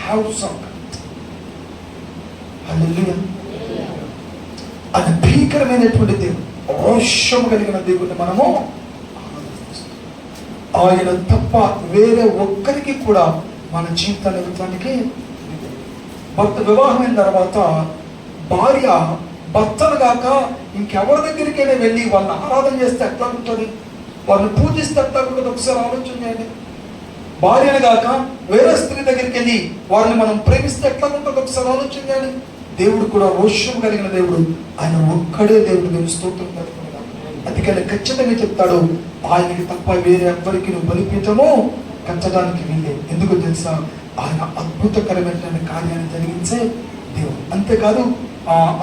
House of God. Hallelujah. అది భీకరమైనటువంటి దేవుడు, రోషము కలిగిన దేవుడిని మనము ఆయన తప్ప వేరే ఒక్కరికి కూడా మన జీవితాన్ని ఇవ్వడానికి. భర్త వివాహమైన తర్వాత భార్య భర్తను కాక ఇంకెవరి దగ్గరికైనా వెళ్ళి వాళ్ళని ఆరాధన చేస్తే ఎట్లా ఉంటుంది, వాళ్ళని పూజిస్తే ఎట్లా ఉంటుంది? ఒకసారి ఆలోచన చేయండి. భార్యను కాక వేరే స్త్రీ దగ్గరికి వెళ్ళి వారిని మనం ప్రేమిస్తే ఎట్లా ఉంటుంది? ఒకసారి ఆలోచన చేయండి. దేవుడు కూడా రోషం కలిగిన దేవుడు, ఆయన ఒక్కడే దేవుడు. దేవుని స్తోత్రం కలుగును. అందుకని ఖచ్చితంగా చెప్తాడు, ఆయనకి తప్ప వేరే ఎవ్వరికి నువ్వు బలిపీఠము కట్టడానికి వీలే. ఎందుకు తెలుసా? ఆయన అద్భుతకరమైన కార్యాన్ని జరిగించే దేవుడు. అంతేకాదు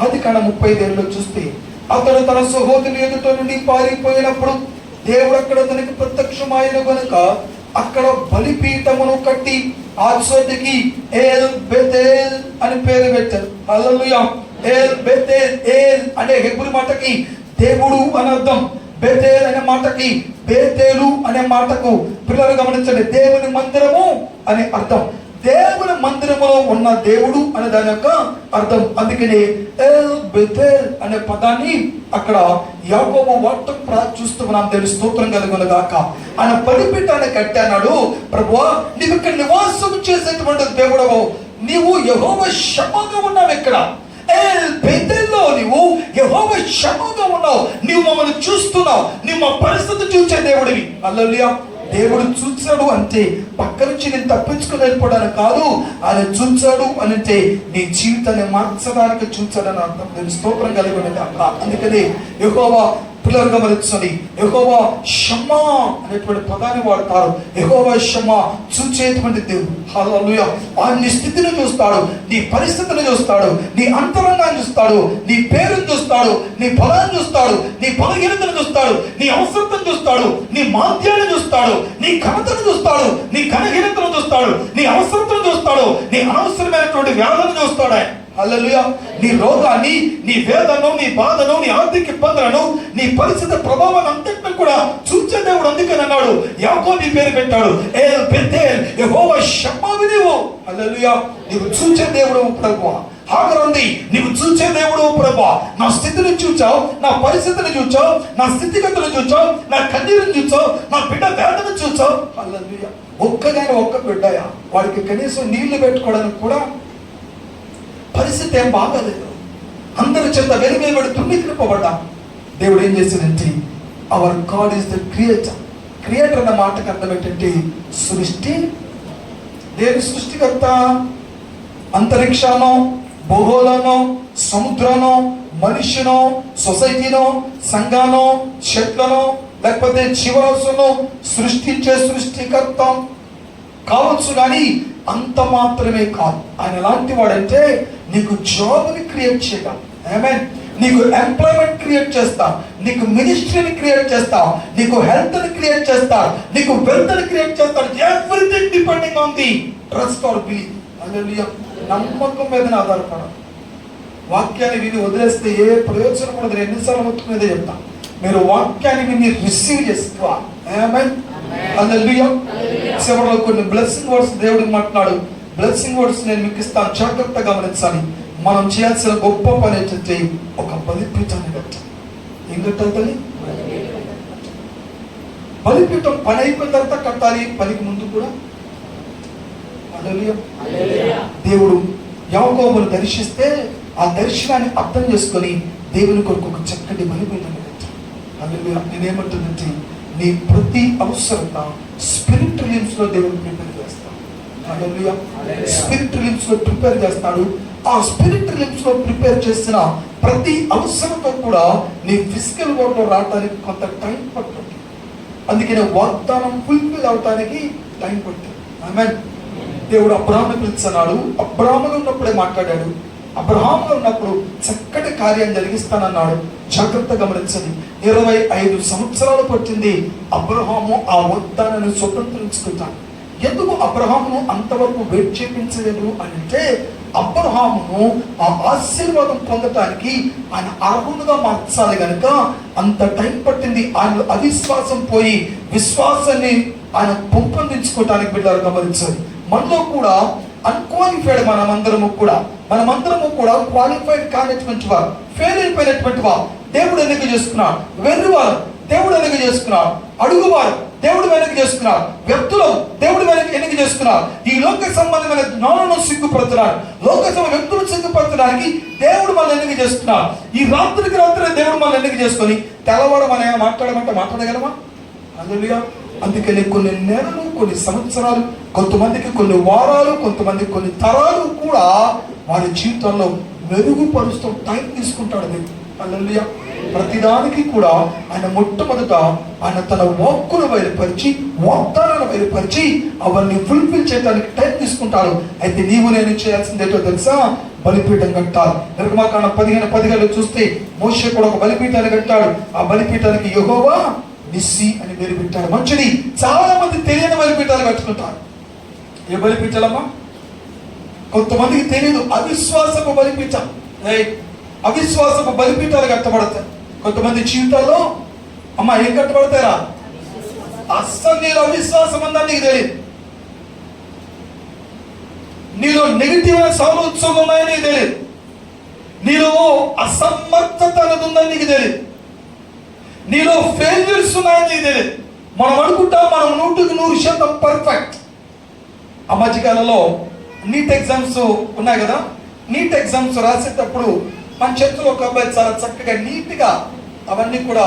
ఆదికాండం 35:7 చూస్తే, అతడు తన సహోదరుని ఎదుట నుండి పారిపోయినప్పుడు దేవుడు అక్కడ తనకి ప్రత్యక్షమైన గనుక అక్కడ బలిపీఠమును కట్టి ఆ చోటికి ఏల్ బెతేల్ అని పేరు పెట్టారు. హల్లెలూయా. ఏల్ బెతేల్, ఏల్ అనే హెబ్రీ మాటకి దేవుడు అని అర్థం. బెతేల్ అనే మాటకి, బేతేలు అనే మాటకు పిల్లలు గమనించండి, దేవుని మందిరము అనే అర్థం. దేవుని మందిరములో ఉన్న దేవుడు అనే దాని యొక్క అర్థం. అందుకని ఎల్ బెతేల్ అనే పదాన్ని అక్కడ యాకోబు వాడటం చూస్తూ మనం. దేవుని స్తోత్రం కలుగును గాక. ఆయన బలిపీఠాన్ని కట్టాడు. ప్రభువా, నీవు ఇక్కడ నివాసం చేసేటువంటి దేవుడవు, నీవు యెహోవా షమాగా ఉన్నావు. ఇక్కడ బెతేల్లో నీవు యెహోవా షమాగా ఉన్నావు. నీవు మమ్మల్ని చూస్తున్నావు, నీవు మా పరిస్థితి చూసే దేవుడివి. హల్లెలూయా. దేవుడు చూచాడు అంటే పక్క నుంచి నేను తప్పించుకుని వెళ్ళిపోవడానికి కాదు, ఆయన చూచాడు అని అంటే నీ జీవితాన్ని మార్చడానికి చూచాడని అర్థం. నేను స్తోత్రం కలిగి ఉన్నది. అందుకని యెహోవా పిల్లలు గమనించండి, యెహోవా షమ్మా అనేటువంటి పదాన్ని వాడతారు. యెహోవా షమ్మా చూచేటువంటి దేవుడు. హల్లెలూయా. ఆయన నీ స్థితిని చూస్తాడు, నీ పరిస్థితిని చూస్తాడు, నీ అంతరంగాన్ని చూస్తాడు, నీ పేరుని చూస్తాడు, నీ బలాన్ని చూస్తాడు, నీ బలహీనతను చూస్తాడు, నీ అవసరతను చూస్తాడు, నీ మాధ్యాన్ని చూస్తాడు, నీ ఘనతను చూస్తాడు, నీ ఘనహీనతను చూస్తాడు, నీ అవసరతను చూస్తాడు, నీ అనవసరమైనటువంటి వ్యాధులను చూస్తాడు. హల్లెలూయా. నీ రోగాన్ని, నీ వేదను, నీ బాధను, నీ ఆర్థిక ఇబ్బందులను, నీ పరిస్థితి ప్రభావాన్ని అంతటిని కూడా చూచే దేవుడు. అందుకని అన్నాడు, యాకోబు పేరు పెట్టాడు, ఏల్ బెతేల్ యెహోవా షమ్మావి నీవు. హల్లెలూయా. నీవు చూచే దేవుడు ప్రభువా. హాగరుంది, నీవు చూచే దేవుడు ప్రభువా. నా స్థితిని చూచావు, నా పరిస్థితిని చూచావు, నా స్థితిగతులు చూచావు, నా కన్నీరుని చూచావు, నా బిడ్డ వేదన చూచావు. హల్లెలూయా. ఒక్క బిడ్డయా, వాడికి కనీసం నీళ్లు పెట్టుకోవడానికి కూడా పరిస్థితి ఏం బాగాలేదు. అందరి చేత వెలివేయబడి తుమ్మికిపోబడ్డాం. దేవుడు ఏం చేశాడంటే hour God is the creator. Creator అన్న మాటకు అర్థం ఏంటంటే సృష్టి. దేని సృష్టికర్త? అంతరిక్షానో, భూగోళనో, సముద్రానో, మనిషినో, సొసైటీనో, సంఘానో, చెట్లను, లేకపోతే జీవరాశులను సృష్టించే సృష్టికర్త కావచ్చు. కానీ అంత మాత్రమే కాదు. ఆయన ఎలాంటి వాడంటే నీకు జాబ్ని క్రియేట్ చేయడం, ఆమేన్, నీకు ఎంప్లాయ్మెంట్ క్రియేట్ చేస్తా, నీకు మినిస్ట్రీని క్రియేట్ చేస్తా, నీకు హెల్త్ని క్రియేట్ చేస్తా, నీకు వెల్త్ని క్రియేట్ చేస్తాడు. Everything depending on the trust or belief. Hallelujah. నమ్మకం మీద ఆధారపడాలి. వాక్యాన్ని విని వదిలేస్తే ఏ ప్రయోజనం ఉండదు. ఎన్నిసార్లు మొత్తుకునేదే చెప్తా. మీరు వాక్యాన్ని విని రిసీవ్ చేసుకోవాలి. ఆమేన్, హల్లెలూయా. చివరిలో కొన్ని బ్లెస్సింగ్ వర్డ్స్ దేవుడికి మాట్లాడు. బ్లెస్సింగ్ వర్డ్స్ నేను మీకు ఇస్తాను, జాగ్రత్తగా గమనించాలి. మనం చేయాల్సిన గొప్ప పని ఏంటంటే ఒక బలిపీఠాన్ని కట్టాలి. ఏం కట్టాలి? బలిపీఠం పని అయిపోయిన తర్వాత కట్టాలి, పనికి ముందు కూడా. హల్లెలూయా. దేవుడు యాకోబును దర్శిస్తే ఆ దర్శనాన్ని అర్థం చేసుకొని దేవుని కొరకు ఒక చక్కటి బలిపీఠాన్ని కట్టాలి. హల్లెలూయా. నేనేమంటుందంటే నీ ప్రతి అవసరత స్పిరిట్ రిలీమ్స్ లో దేవుడు ప్రిపేర్ చేస్తాడు. హల్లెలూయా. స్పిరిట్ రిలీమ్స్ లో ప్రిపేర్ చేస్తాడు. ఆ స్పిరిట్ రిలీమ్స్ లో ప్రిపేర్ చేసిన ప్రతి అవసరంతో కూడా నీ ఫిజికల్ వరల్డ్ లో రావడానికి కొంత టైం పడుతుంది. అందుకనే వాగ్దానం ఫుల్ఫిల్ అవడానికి టైం పడుతుంది. ఆమేన్. దేవుడు అబ్రాహామును పిలుస్తున్నాడు. అబ్రాహాములో ఉన్నప్పుడే మాట్లాడాడు. అబ్రహాములో ఉన్నప్పుడు చక్కటి కార్యం జరిగిస్తానన్నాడు. జాగ్రత్త గమనించండి. 25 సంవత్సరాలు పట్టింది అబ్రహాము ఆ వాగ్దానాన్ని స్వతంత్రించుకుంటాడు. ఎందుకు అబ్రహామును అంతవరకు వెయిట్ చేయించలేదు అంటే అబ్రహామును ఆ ఆశీర్వాదం పొందటానికి ఆయన అర్హులుగా మార్చాలి కనుక అంత టైం పట్టింది. ఆయన అవిశ్వాసం పోయి విశ్వాసాన్ని ఆయన పెంపొందించుకోవటానికి బిడ్డలు గమనించాలి. మనలో కూడా అన్క్వాలిఫైడ్ మనమందరము కూడా క్వాలిఫైడ్ కానటువంటి వారు, ఫెయిల్ అయిపోయినటువంటి వారు దేవుడు ఎన్నిక చేసుకున్నాడు. వెర్రివారు దేవుడు ఎన్నిక చేసుకున్నాడు. అడుగువారు దేవుడు వెనక్కి చేసుకున్నారు. వ్యక్తులు దేవుడు ఎన్నిక చేసుకున్నారు. ఈ లోక సంబంధమైన జ్ఞానం సిగ్గుపడుతున్నారు. లోక సంబంధ వ్యక్తులు సిగ్గుపరచడానికి దేవుడు మనల్ని ఎన్నిక చేసుకున్నారు. ఈ రాత్రికి రాత్రి దేవుడు మనల్ని ఎన్నిక చేసుకొని తెల్లవాడు మనం మాట్లాడమంటే మాట్లాడగలమా? హల్లెలూయా. అందుకని కొన్ని నెలలు, కొన్ని సంవత్సరాలు, కొంతమందికి కొన్ని వారాలు, కొంతమందికి కొన్ని తరాలు కూడా వారి జీవితంలో మెరుగుపరుస్తూ టైం తీసుకుంటాడు దేవుడు. హల్లెలూయా. ప్రతిదానికి కూడా ఆయన మొట్టమొదట ఆయన తన వాక్కును బయలుపరిచి, వాగ్దానాలను బయలుపరిచి అవన్నీ ఫుల్ఫిల్ చేయడానికి టైం తీసుకుంటాడు. అయితే నీవు నేను చేయాల్సిందేటో తెలుసా? బలిపీఠం కట్టాలి. నిర్గమాకాండం 15:10 చూస్తే మోషే కూడా ఒక బలిపీఠాన్ని కట్టాడు. ఆ బలిపీఠానికి యెహోవా నిస్సి అని పేరు పెట్టాడు. మంచిది. చాలా మంది తెలియని బలిపీఠాలు కట్టుకుంటారు. ఏ బలిపీఠాలమ్మా? కొంతమందికి తెలియదు. అవిశ్వాసపు బలిపీఠం, అవిశ్వాసపు బలిపీఠాలు కట్టబడతాయి కొంతమంది జీవితాల్లో. అమ్మ ఏం కట్టబడతారా? అస్సలు నీలో అవిశ్వాసం ఉందని నీకు తెలియదు. నీలో నెగిటివ్ సామర్థ్యం ఉన్నాయని నీకు తెలియదు. నీలో అసమర్థత అనేది ఉందని నీకు తెలియదు. నీలో ఫెయిల్యూర్స్ ఉన్నాయని నీకు తెలియదు. మనం అనుకుంటాం మనం 100% పర్ఫెక్ట్. ఆ మధ్యకాలంలో నీట్ ఎగ్జామ్స్ ఉన్నాయి కదా. నీట్ ఎగ్జామ్స్ రాసేటప్పుడు మన చర్చలో ఒక అబ్బాయి చాలా చక్కగా నీట్గా అవన్నీ కూడా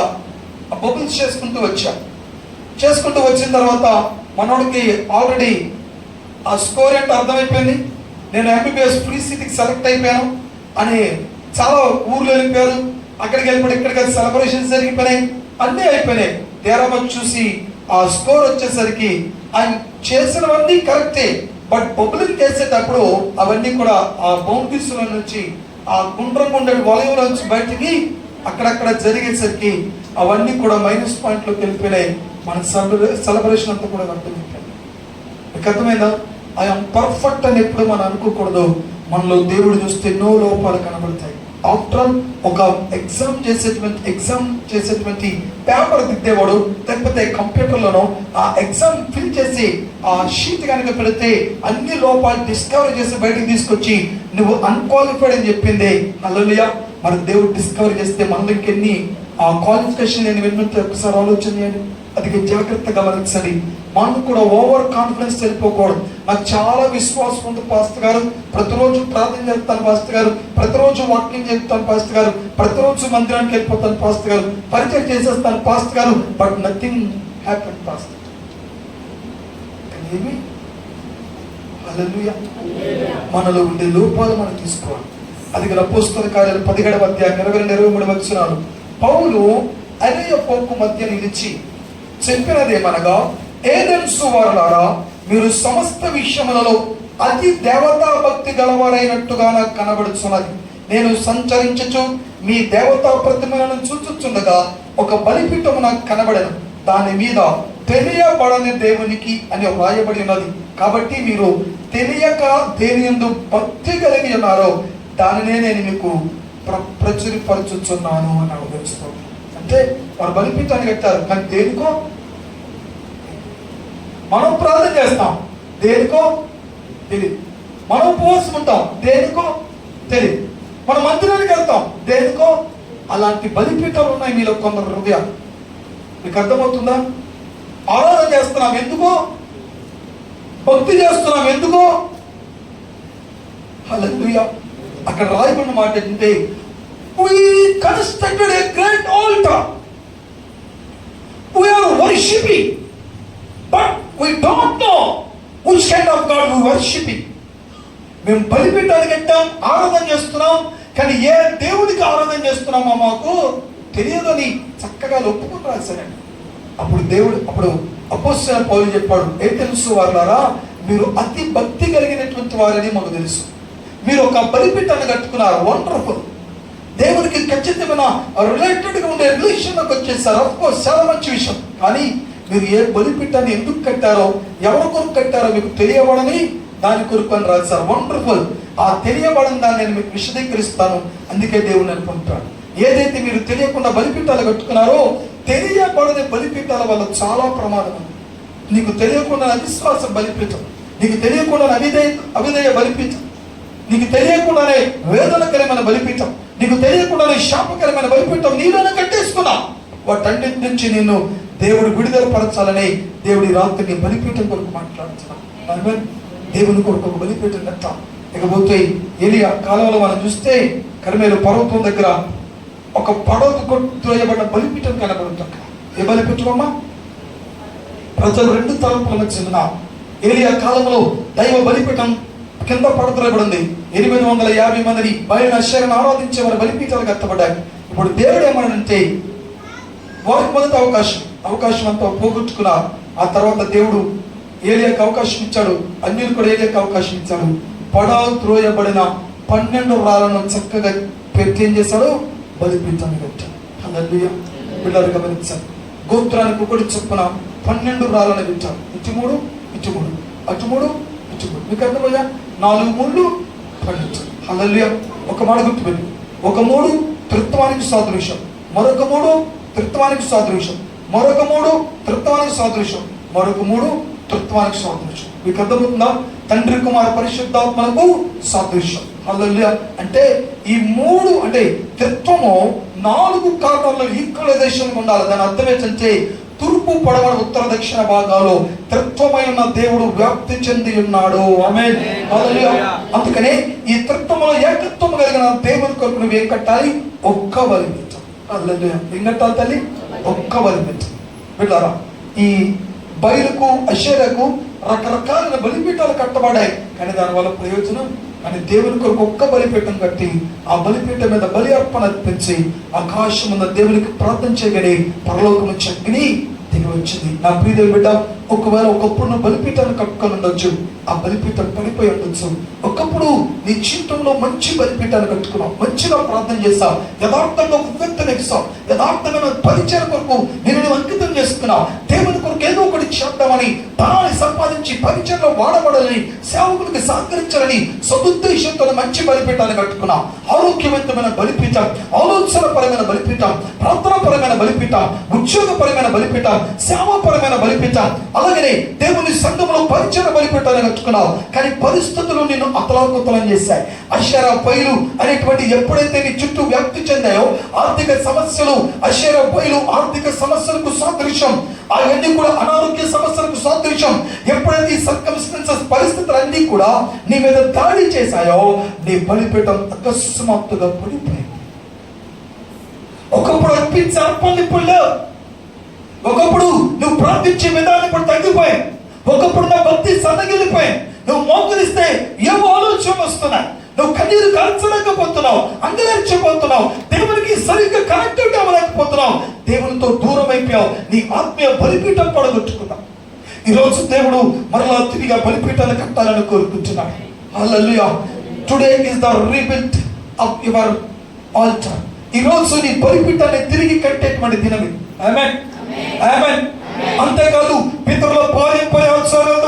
బబుల్స్ చేసుకుంటూ వచ్చిన తర్వాత మనోడికి ఆల్రెడీ ఆ స్కోర్ ఏంటో అర్థమైపోయింది. నేను ఎంబీబీఎస్ ఫ్రీ సీట్కి సెలెక్ట్ అయిపోయాను అని చాలా ఊర్లో వెళ్ళిపోయారు. అక్కడికి వెళ్ళిపోయి ఇక్కడికి సెలబ్రేషన్స్ జరిగిపోయినాయి, అన్నీ అయిపోయినాయి. తీరామని చూసి ఆ స్కోర్ వచ్చేసరికి ఆయన చేసినవన్నీ కరెక్టే, బట్ బబులింగ్ చేసేటప్పుడు అవన్నీ కూడా ఆ బౌండరీస్ నుంచి, ఆ గుండ్రం గుండె వలయం నుంచి బయటికి అక్కడక్కడ జరిగేసరికి అవన్నీ కూడా మైనస్ పాయింట్లోకి వెళ్ళిపోయినాయి. మన సెలబ్రేషన్ అంతా కూడా అర్థమైపోయింది. మీకు అర్థమైందా? ఐఎమ్ పర్ఫెక్ట్ అని ఎప్పుడు మనం అనుకోకూడదు. మనలో దేవుడు చూస్తే ఎన్నో లోపాలు కనబడతాయి. ఆఫ్టర్ ఆల్ ఒక ఎగ్జామ్ చేసేటువంటి పేపర్ దిద్దేవాడు, లేకపోతే కంప్యూటర్లోనో ఆ ఎగ్జామ్ ఫిల్ చేసి ఆ షీట్ కనుక పెడితే అన్ని లోపాలు డిస్కవర్ చేసి బయటకు తీసుకొచ్చి నువ్వు అన్క్వాలిఫైడ్ అని చెప్పిందే. హల్లెలూయా. మరి దేవుడు డిస్కవర్ చేస్తే మనలో ఇంకెన్ని ఆ క్వాలిఫికేషన్ నేను విన్నట్టు ఒకసారి ఆలోచన చేయండి. అది జాగ్రత్తగా గమనించండి. మనం కూడా ఓవర్ కాన్ఫిడెన్స్ వెళ్ళిపోకూడదు. నాకు చాలా విశ్వాసం ఉంది పాస్టర్ గారు, ప్రతిరోజు ప్రార్థన చేస్తాను పాస్టర్ గారు, ప్రతిరోజు వాకింగ్ చెప్తాను పాస్టర్ గారు, ప్రతిరోజు మందిరానికి వెళ్ళిపోతాను పాస్టర్ గారు, పరిచయం చేసేస్తాను పాస్టర్ గారు, బట్ నథింగ్ హ్యాపెన్ పాస్టర్. ఏమి హల్లెలూయా. మనలో ఉండే లోపాలు మనం తీసుకోవాలి. అది అపోస్తల కార్యాలు 17వ అధ్యాయం 22-23 వచనాలు. పౌలు అరెయోపాగు మధ్య నిలిచి చెప్పినదేమనగా, ఏథెన్సు వారలారా, మీరు సమస్త విషయములలో అతి దేవతా భక్తి గలవారైనట్టుగా నాకు కనబడుచున్నది. నేను సంచరించుచు మీ దేవతా ప్రతిమలను చూచుచుండగా ఒక బలిపీఠము నాకు కనబడను, దాని మీద తెలియబడని దేవునికి అని వ్రాయబడి ఉన్నది. కాబట్టి మీరు తెలియక దేని యందు భక్తి కలిగి ఉన్నారో దానినే నేను మీకు ప్రచురపరచుచున్నాను అని అవగరిస్తాను. అంటే వారు బలిపీఠాన్ని కట్టారు, కానీ దేనికో. మనం ప్రార్థన చేస్తాం, దేనికో తెలియదు. మనం ఉపవాసం ఉంటాం, దేనికో తెలియదు. మనం మందిరానికి వెళ్తాం, దేనికో. అలాంటి బలిపీఠాలు ఉన్నాయి మీలో కొందరు హృదయాలు. మీకు అర్థమవుతుందా? ఆరాధన చేస్తున్నాం ఎందుకో, భక్తి చేస్తున్నాం ఎందుకో. హల్లెలూయా. అక్కడ రాయబడిన మాట ఏంటంటే, we constructed a great altar, we are worshiping, but we don't know which kind of God we worshiping. మేము బలిపీఠానికి కట్టాం, ఆరాధన చేస్తున్నాం, కానీ ఏ దేవుడికి ఆరాధన చేస్తున్నామో మాకు తెలియదని చక్కగా ఒప్పుకుని రాశారండి. అప్పుడు అపోస్తలుడైన పౌలు చెప్పాడు, ఏథెన్సు వారలారా, మీరు అతి భక్తి కలిగినటువంటి వారని మాకు తెలుసు. మీరు ఒక బలిపీఠాన్ని కట్టుకున్నారు, వండర్ఫుల్. దేవునికి ఖచ్చితమైన రిలేటెడ్గా ఉండే రిలేషన్లోకి వచ్చేసారు. అఫ్కోర్స్ చాలా మంచి విషయం. కానీ మీరు ఏ బలిపీఠాన్ని ఎందుకు కట్టారో, ఎవరి కొరకు కట్టారో మీకు తెలియబడని దాని కొరకు అని రాశారు. వండర్ఫుల్. ఆ తెలియబడని దాన్ని నేను మీకు విశదీకరిస్తాను. అందుకే దేవుని అనుకుంటాను. ఏదైతే మీరు తెలియకుండా బలిపీఠాలు కట్టుకున్నారో, తెలియబడని బలిపీఠాల వల్ల చాలా ప్రమాదం ఉంది. నీకు తెలియకుండా అవిశ్వాస బలిపీఠం, నీకు తెలియకుండా అవిధేయ బలిపీఠం, నీకు తెలియకుండానే వేదనకరమైన బలిపీఠం, నీకు తెలియకుండానే శాపకరమైన బలిపీఠం నీలోనే కట్టేసుకున్నావు. వాటన్నిటి నుంచి నిన్ను దేవుడు విడుదల పరచాలని దేవుడి రాత్రి బలిపీఠం కొరకు మాట్లాడుతున్నాను. దేవుని కొరకు ఒక బలిపీఠం కట్టాం. ఇకపోతే ఎలియా కాలంలో మనం చూస్తే కర్మేలు పర్వతం దగ్గర ఒక పడవకు కొట్టుబడిన బలిపీఠం కనబడుతుంది. ఏ బలిపీఠం అమ్మా? ప్రజలు 2 తలంపుల మధ్య ఉన్న ఎలియా కాలంలో దైవ బలిపీఠం కింద పడద్రోయబడింది. 850 మందిని బయలు అషేరాను ఆరాధించే వారి బలిపీఠాలు కట్టబడ్డాయి. ఇప్పుడు దేవుడు ఏమన్నాడంటే, వారికి మొదటి అవకాశం అంతా పోగొట్టుకున్నారు. ఆ తర్వాత దేవుడు ఏలియాకి అవకాశం ఇచ్చాడు, అన్యులు కూడా ఏలియాకి అవకాశం ఇచ్చాడు. పడవ త్రోయబడిన 12 రాళ్లను చక్కగా పెట్టి ఏం చేశాడు? బలిపీఠాన్ని కట్టాడు. హల్లెలూయా. పిల్లలు గమనించారు. గోత్రానికి ఒకటి చొప్పున 12 రాళ్లను పెట్టారు. ఇటు 3, ఇటు 3, అటు 3, ఇటు 3. మీకు అర్థమయ్యా? 4 3 12. హల్లెలూయా. ఒక మాట గుర్తుపెట్టి, ఒక 3 త్రిత్వానికి సాదృశ్యం, మరొక 3 త్రిత్వానికి సాదృశ్యం, మరొక 3 త్రిత్వానికి సాదృశ్యం, మరొక 3 త్రిత్వానికి సాదృశ్యం. మీకు అర్థమవుతుందా? తండ్రి కుమార పరిశుద్ధాత్మలకు సాదృశ్యం. హల్లెలూయా. అంటే ఈ 3 అంటే త్రిత్వము 4 కారణాల్లో ఈక్వలైజేషన్ ఉండాలి. దాని అర్థం ఏంటంటే, తూర్పు పడమర ఉత్తర దక్షిణ భాగాల్లో త్రిత్వమైన దేవుడు వ్యాప్తి చెంది ఉన్నాడు. ఆమేన్. హల్లెలూయా. అందుకనే ఈ త్రిత్వములో ఏకత్వం కలిగిన దేవుని కొరకు నువ్వు ఏం కట్టాలి? ఒక్క బలిపీఠం. హల్లెలూయా. ఏం కట్టాలి తల్లి? ఒక్క బలిపీఠం. బిడ్డలారా, ఈ బయలుకు అషేరకు రకరకాలైన బలిపీఠాలు కట్టబడ్డాయి, కానీ దానివల్ల ప్రయోజనం. కానీ దేవుని కొరకు ఒక్క బలిపీఠం కట్టి ఆ బలిపీఠం మీద బలి అర్పణ అర్పించి ఆకాశం ఉన్న దేవునికి ప్రార్థన చేయగానే పరలోకం నుంచి అగ్ని దిగి వచ్చింది. నా ప్రియదేవి బిడ్డ, ఒకవేళ ఒకప్పుడు నువ్వు బలిపీఠాన్ని కట్టుకొని ఉండొచ్చు, ఆ బలిపీఠం పడిపోయి ఉండొచ్చు. ఒకప్పుడు నీ జీవితంలో మంచి బలిపీఠాన్ని కట్టుకున్నావు, మంచిగా ప్రార్థన చేస్తావు, యథార్థంగా ఉవ్వెత్తున ఎక్కావు, యథార్థమైన పరిచయం కొరకు నేను అంకితం చేసుకున్నావు. దేవుని కొరకు ఏదో ఒకటి చేద్దామని ధనాన్ని సంపాదించి పరిచయంలో వాడబడాలని, సేవకులకు సహకరించాలని సదుద్దేశంతో మంచి బలిపీఠాన్ని కట్టుకున్నాం. ఆరోగ్యవంతమైన బలిపీఠం, ఆలోచనపరమైన బలిపీఠం, ప్రార్థనాపరమైన బలిపీఠం, ఉద్యోగపరమైన బలిపీఠం, సేవాపరమైన బలిపీఠం, అలాగనే దేవుని సంఘంలో పరిచయ బలిపీఠాన్ని కట్టుకున్నావు. కానీ పరిస్థితులు నిన్ను అతలాకుతలం చేశాయి. అషేరా బయలు అనేటువంటి ఎప్పుడైతే నీ చుట్టూ వ్యాప్తి చెందాయో, ఆర్థిక సమస్యలు, అషేరా బయలు ఆర్థిక సమస్యలకు సాదృశ్యం, అవన్నీ కూడా అనారోగ్య సమస్యలకు సాదృశ్యం. ఎప్పుడైతే ఈ సర్కమ్స్టెన్సెస్ పరిస్థితులన్నీ కూడా నీ మీద దాడి చేశాయో, నీ బలిపీఠం అకస్మాత్తుగా పడిపోయింది. ఒకప్పుడు అర్పించే అర్పణలు ఇప్పుడు లేవు. ఒకప్పుడు నువ్వు ప్రార్థించే విధానం ఇప్పుడు తగ్గిపోయాయి. ఒకప్పుడు నా భక్తి సన్నగిలిపోయాయి. నువ్వు మోకరిస్తే ఏవో ఆలోచన వస్తున్నాయి. నువ్వు కన్నీరు కాల్చలేకపోతున్నావు, అంగలార్చిపోతున్నావు, దేవునికి సరిగ్గా కనెక్టివ్ అవ్వలేకపోతున్నావు, దేవునితో దూరం అయిపోయావు, నీ ఆత్మీయ బలిపీఠం పడగొట్టుకున్నావు. ఈరోజు దేవుడు మరలా తిరిగి బలిపీఠాన్ని కట్టాలని కోరుకుంటున్నాడు. Hallelujah. Today is the rebuild of your altar. ఈరోజు నీ బలిపీఠాన్ని తిరిగి కట్టేటువంటి దినం ఇది. ఆమేన్, ఆమేన్. అంతేకాదు పితరుల పారంపర్యాచారాల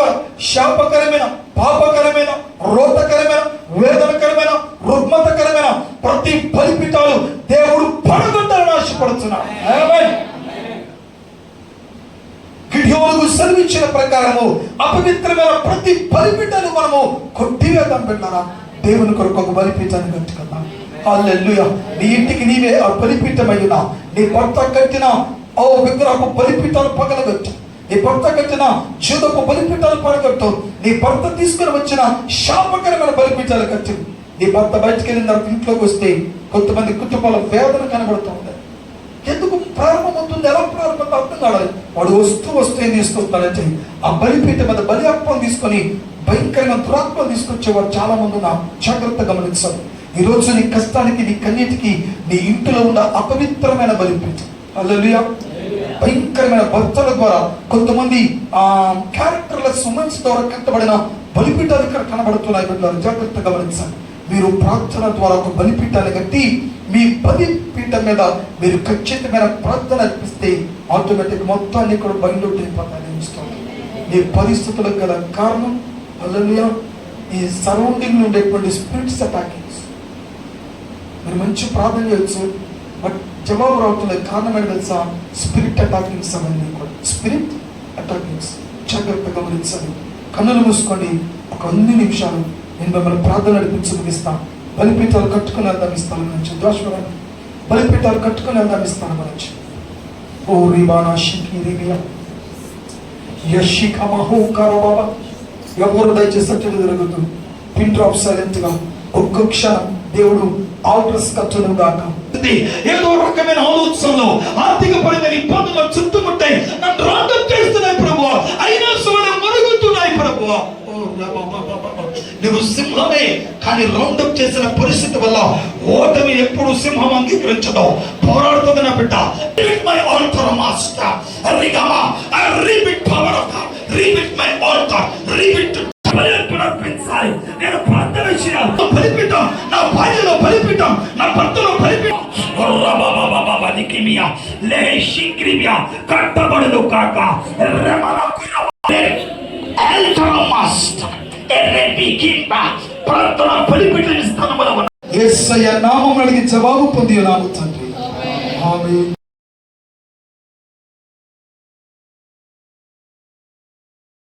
శాపకరమైన, పాపకరమైన, రోతకరమైన, వేదనకరమైన, రుగ్మతకరమైన ప్రతి బలిపీఠాలు దేవుడు పడగొట్టాలని ఆశపడుతున్నాడు. ఆమేన్. గిడియోనుకు సెలవిచ్చిన ప్రకారము అపవిత్రమైన ప్రతి బలిపీఠాన్ని మనము కొట్టివేద్దాం. పెట్టారా? దేవుని కొరకు ఒక బలిపీఠాన్ని కట్టుకుందాం. హల్లెలూయా. నీ ఇంటికి నీవే ఆ బలిపీఠం అయినా, నీ భర్త కట్టిన ఓ విగ్రహపు బలిపీఠాలు పగలగొట్టు, నీ భర్త కట్టిన జూదపు బలిపీఠాలు పడగొట్టు, నీ భర్త తీసుకుని వచ్చిన శాపకరమైన బలిపీఠాలు కట్టు. నీ భర్త బయటకు వెళ్ళిన తర్వాత ఇంట్లోకి వస్తే కొంతమంది కుటుంబాల వేదన కనబడుతూ ఉంటాయి. ఎందుకు ప్రారంభమవుతుంది, ఎలా ప్రారంభం అర్థం కావాలి. వాడు వస్తూ ఏం తీసుకొస్తాడంటే ఆ బలిపీఠ మీద బలి అప్పం తీసుకొని భయంకరమైన దురాత్మలు తీసుకొచ్చేవారు చాలా మంది ఉన్నా. జాగ్రత్త గమనించాలి. ఈరోజు నీ కష్టానికి, నీ కన్నీటికి నీ ఇంటిలో ఉన్న అపవిత్రమైన బలిపీఠం. హల్లెలూయా. భయంకరమైన భక్తుల ద్వారా కొంతమంది క్యారెక్టర్లెస్ ఉమెన్స్ ద్వారా కట్టబడిన బలిపీఠాలు ఇక్కడ కనబడుతున్నాయి. బిడ్డలారా, జాగ్రత్త గమనించాలి. మీరు ప్రార్థన ద్వారా ఒక బలిపీఠాన్ని కట్టి మీ బలిపీఠం మీద మీరు ఖచ్చితమైన ప్రార్థన అర్పిస్తే ఆటోమేటిక్ మొత్తాన్ని కూడా బయలుదేరి అయిపోతాయి. నీ పరిస్థితులకు గల కారణం హల్లెలూయా ఈ సరౌండింగ్ ఉండేటువంటి స్పిరిట్స్ అటాకింగ్స్. మీరు మంచి ప్రార్థన చేయొచ్చు, బట్ జవాబు రావట్లేదు. కారణం ఏంటి తెలుసా? స్పిరిట్ అటాకింగ్స్ అవన్నీ కూడా స్పిరిట్ అటాకింగ్స్. జాగ్రత్త గమనించాలి. కన్నులు మూసుకోండి. ఒక 2 నిమిషాలు నేను మిమ్మల్ని ప్రార్థన నడిపించి ముగిస్తాను. బలిపీఠాలు కట్టుకుని వెళ్దాం ఇస్తాను నుంచి దోషపడండి. బలిపీఠాలు కట్టుకుని వెళ్దాం ఇస్తాను నుంచి. ఓ రిబానా షికి రిబియా యషిక మహోకార బాబా. ఎవరు దయచేసి అట్టలు జరుగుతూ పిన్ డ్రాప్ సైలెంట్ గా ఒక్క క్షణం దేవుడు ఆల్టర్స్ కట్టను గాక. ఏదో రకమైన ఆలోచనలు, ఆర్థిక పరమైన ఇబ్బందులు చుట్టుముట్టాయి, నన్ను రాండం చేస్తున్నాయి ప్రభువా, అయినా సోడ మరుగుతున్నాయి ప్రభువా. నువ్వు సింహమే, కానీ రౌండప్ చేసిన పరిస్థితి వల్ల ఓటమి ఎప్పుడు సింహం అంగీకరించదు. పోరాడుతుంది నా బిడ్డ. మై ఆల్టర్ మాస్టర్ రిగమా I rebuild power of God, rebuild my altar, rebuild. నేను ప్రార్థన చేయాలి. బలిపీఠం నా భార్యలో బలిపీఠం, నా భర్తలో బలిపీఠం కట్టబడదు కాక. ప్రార్థన బలిపీఠం స్థానంలో యేసయ్య నామమున అడిగి జవాబు పొంది నాము తండ్రి. ఆమేన్.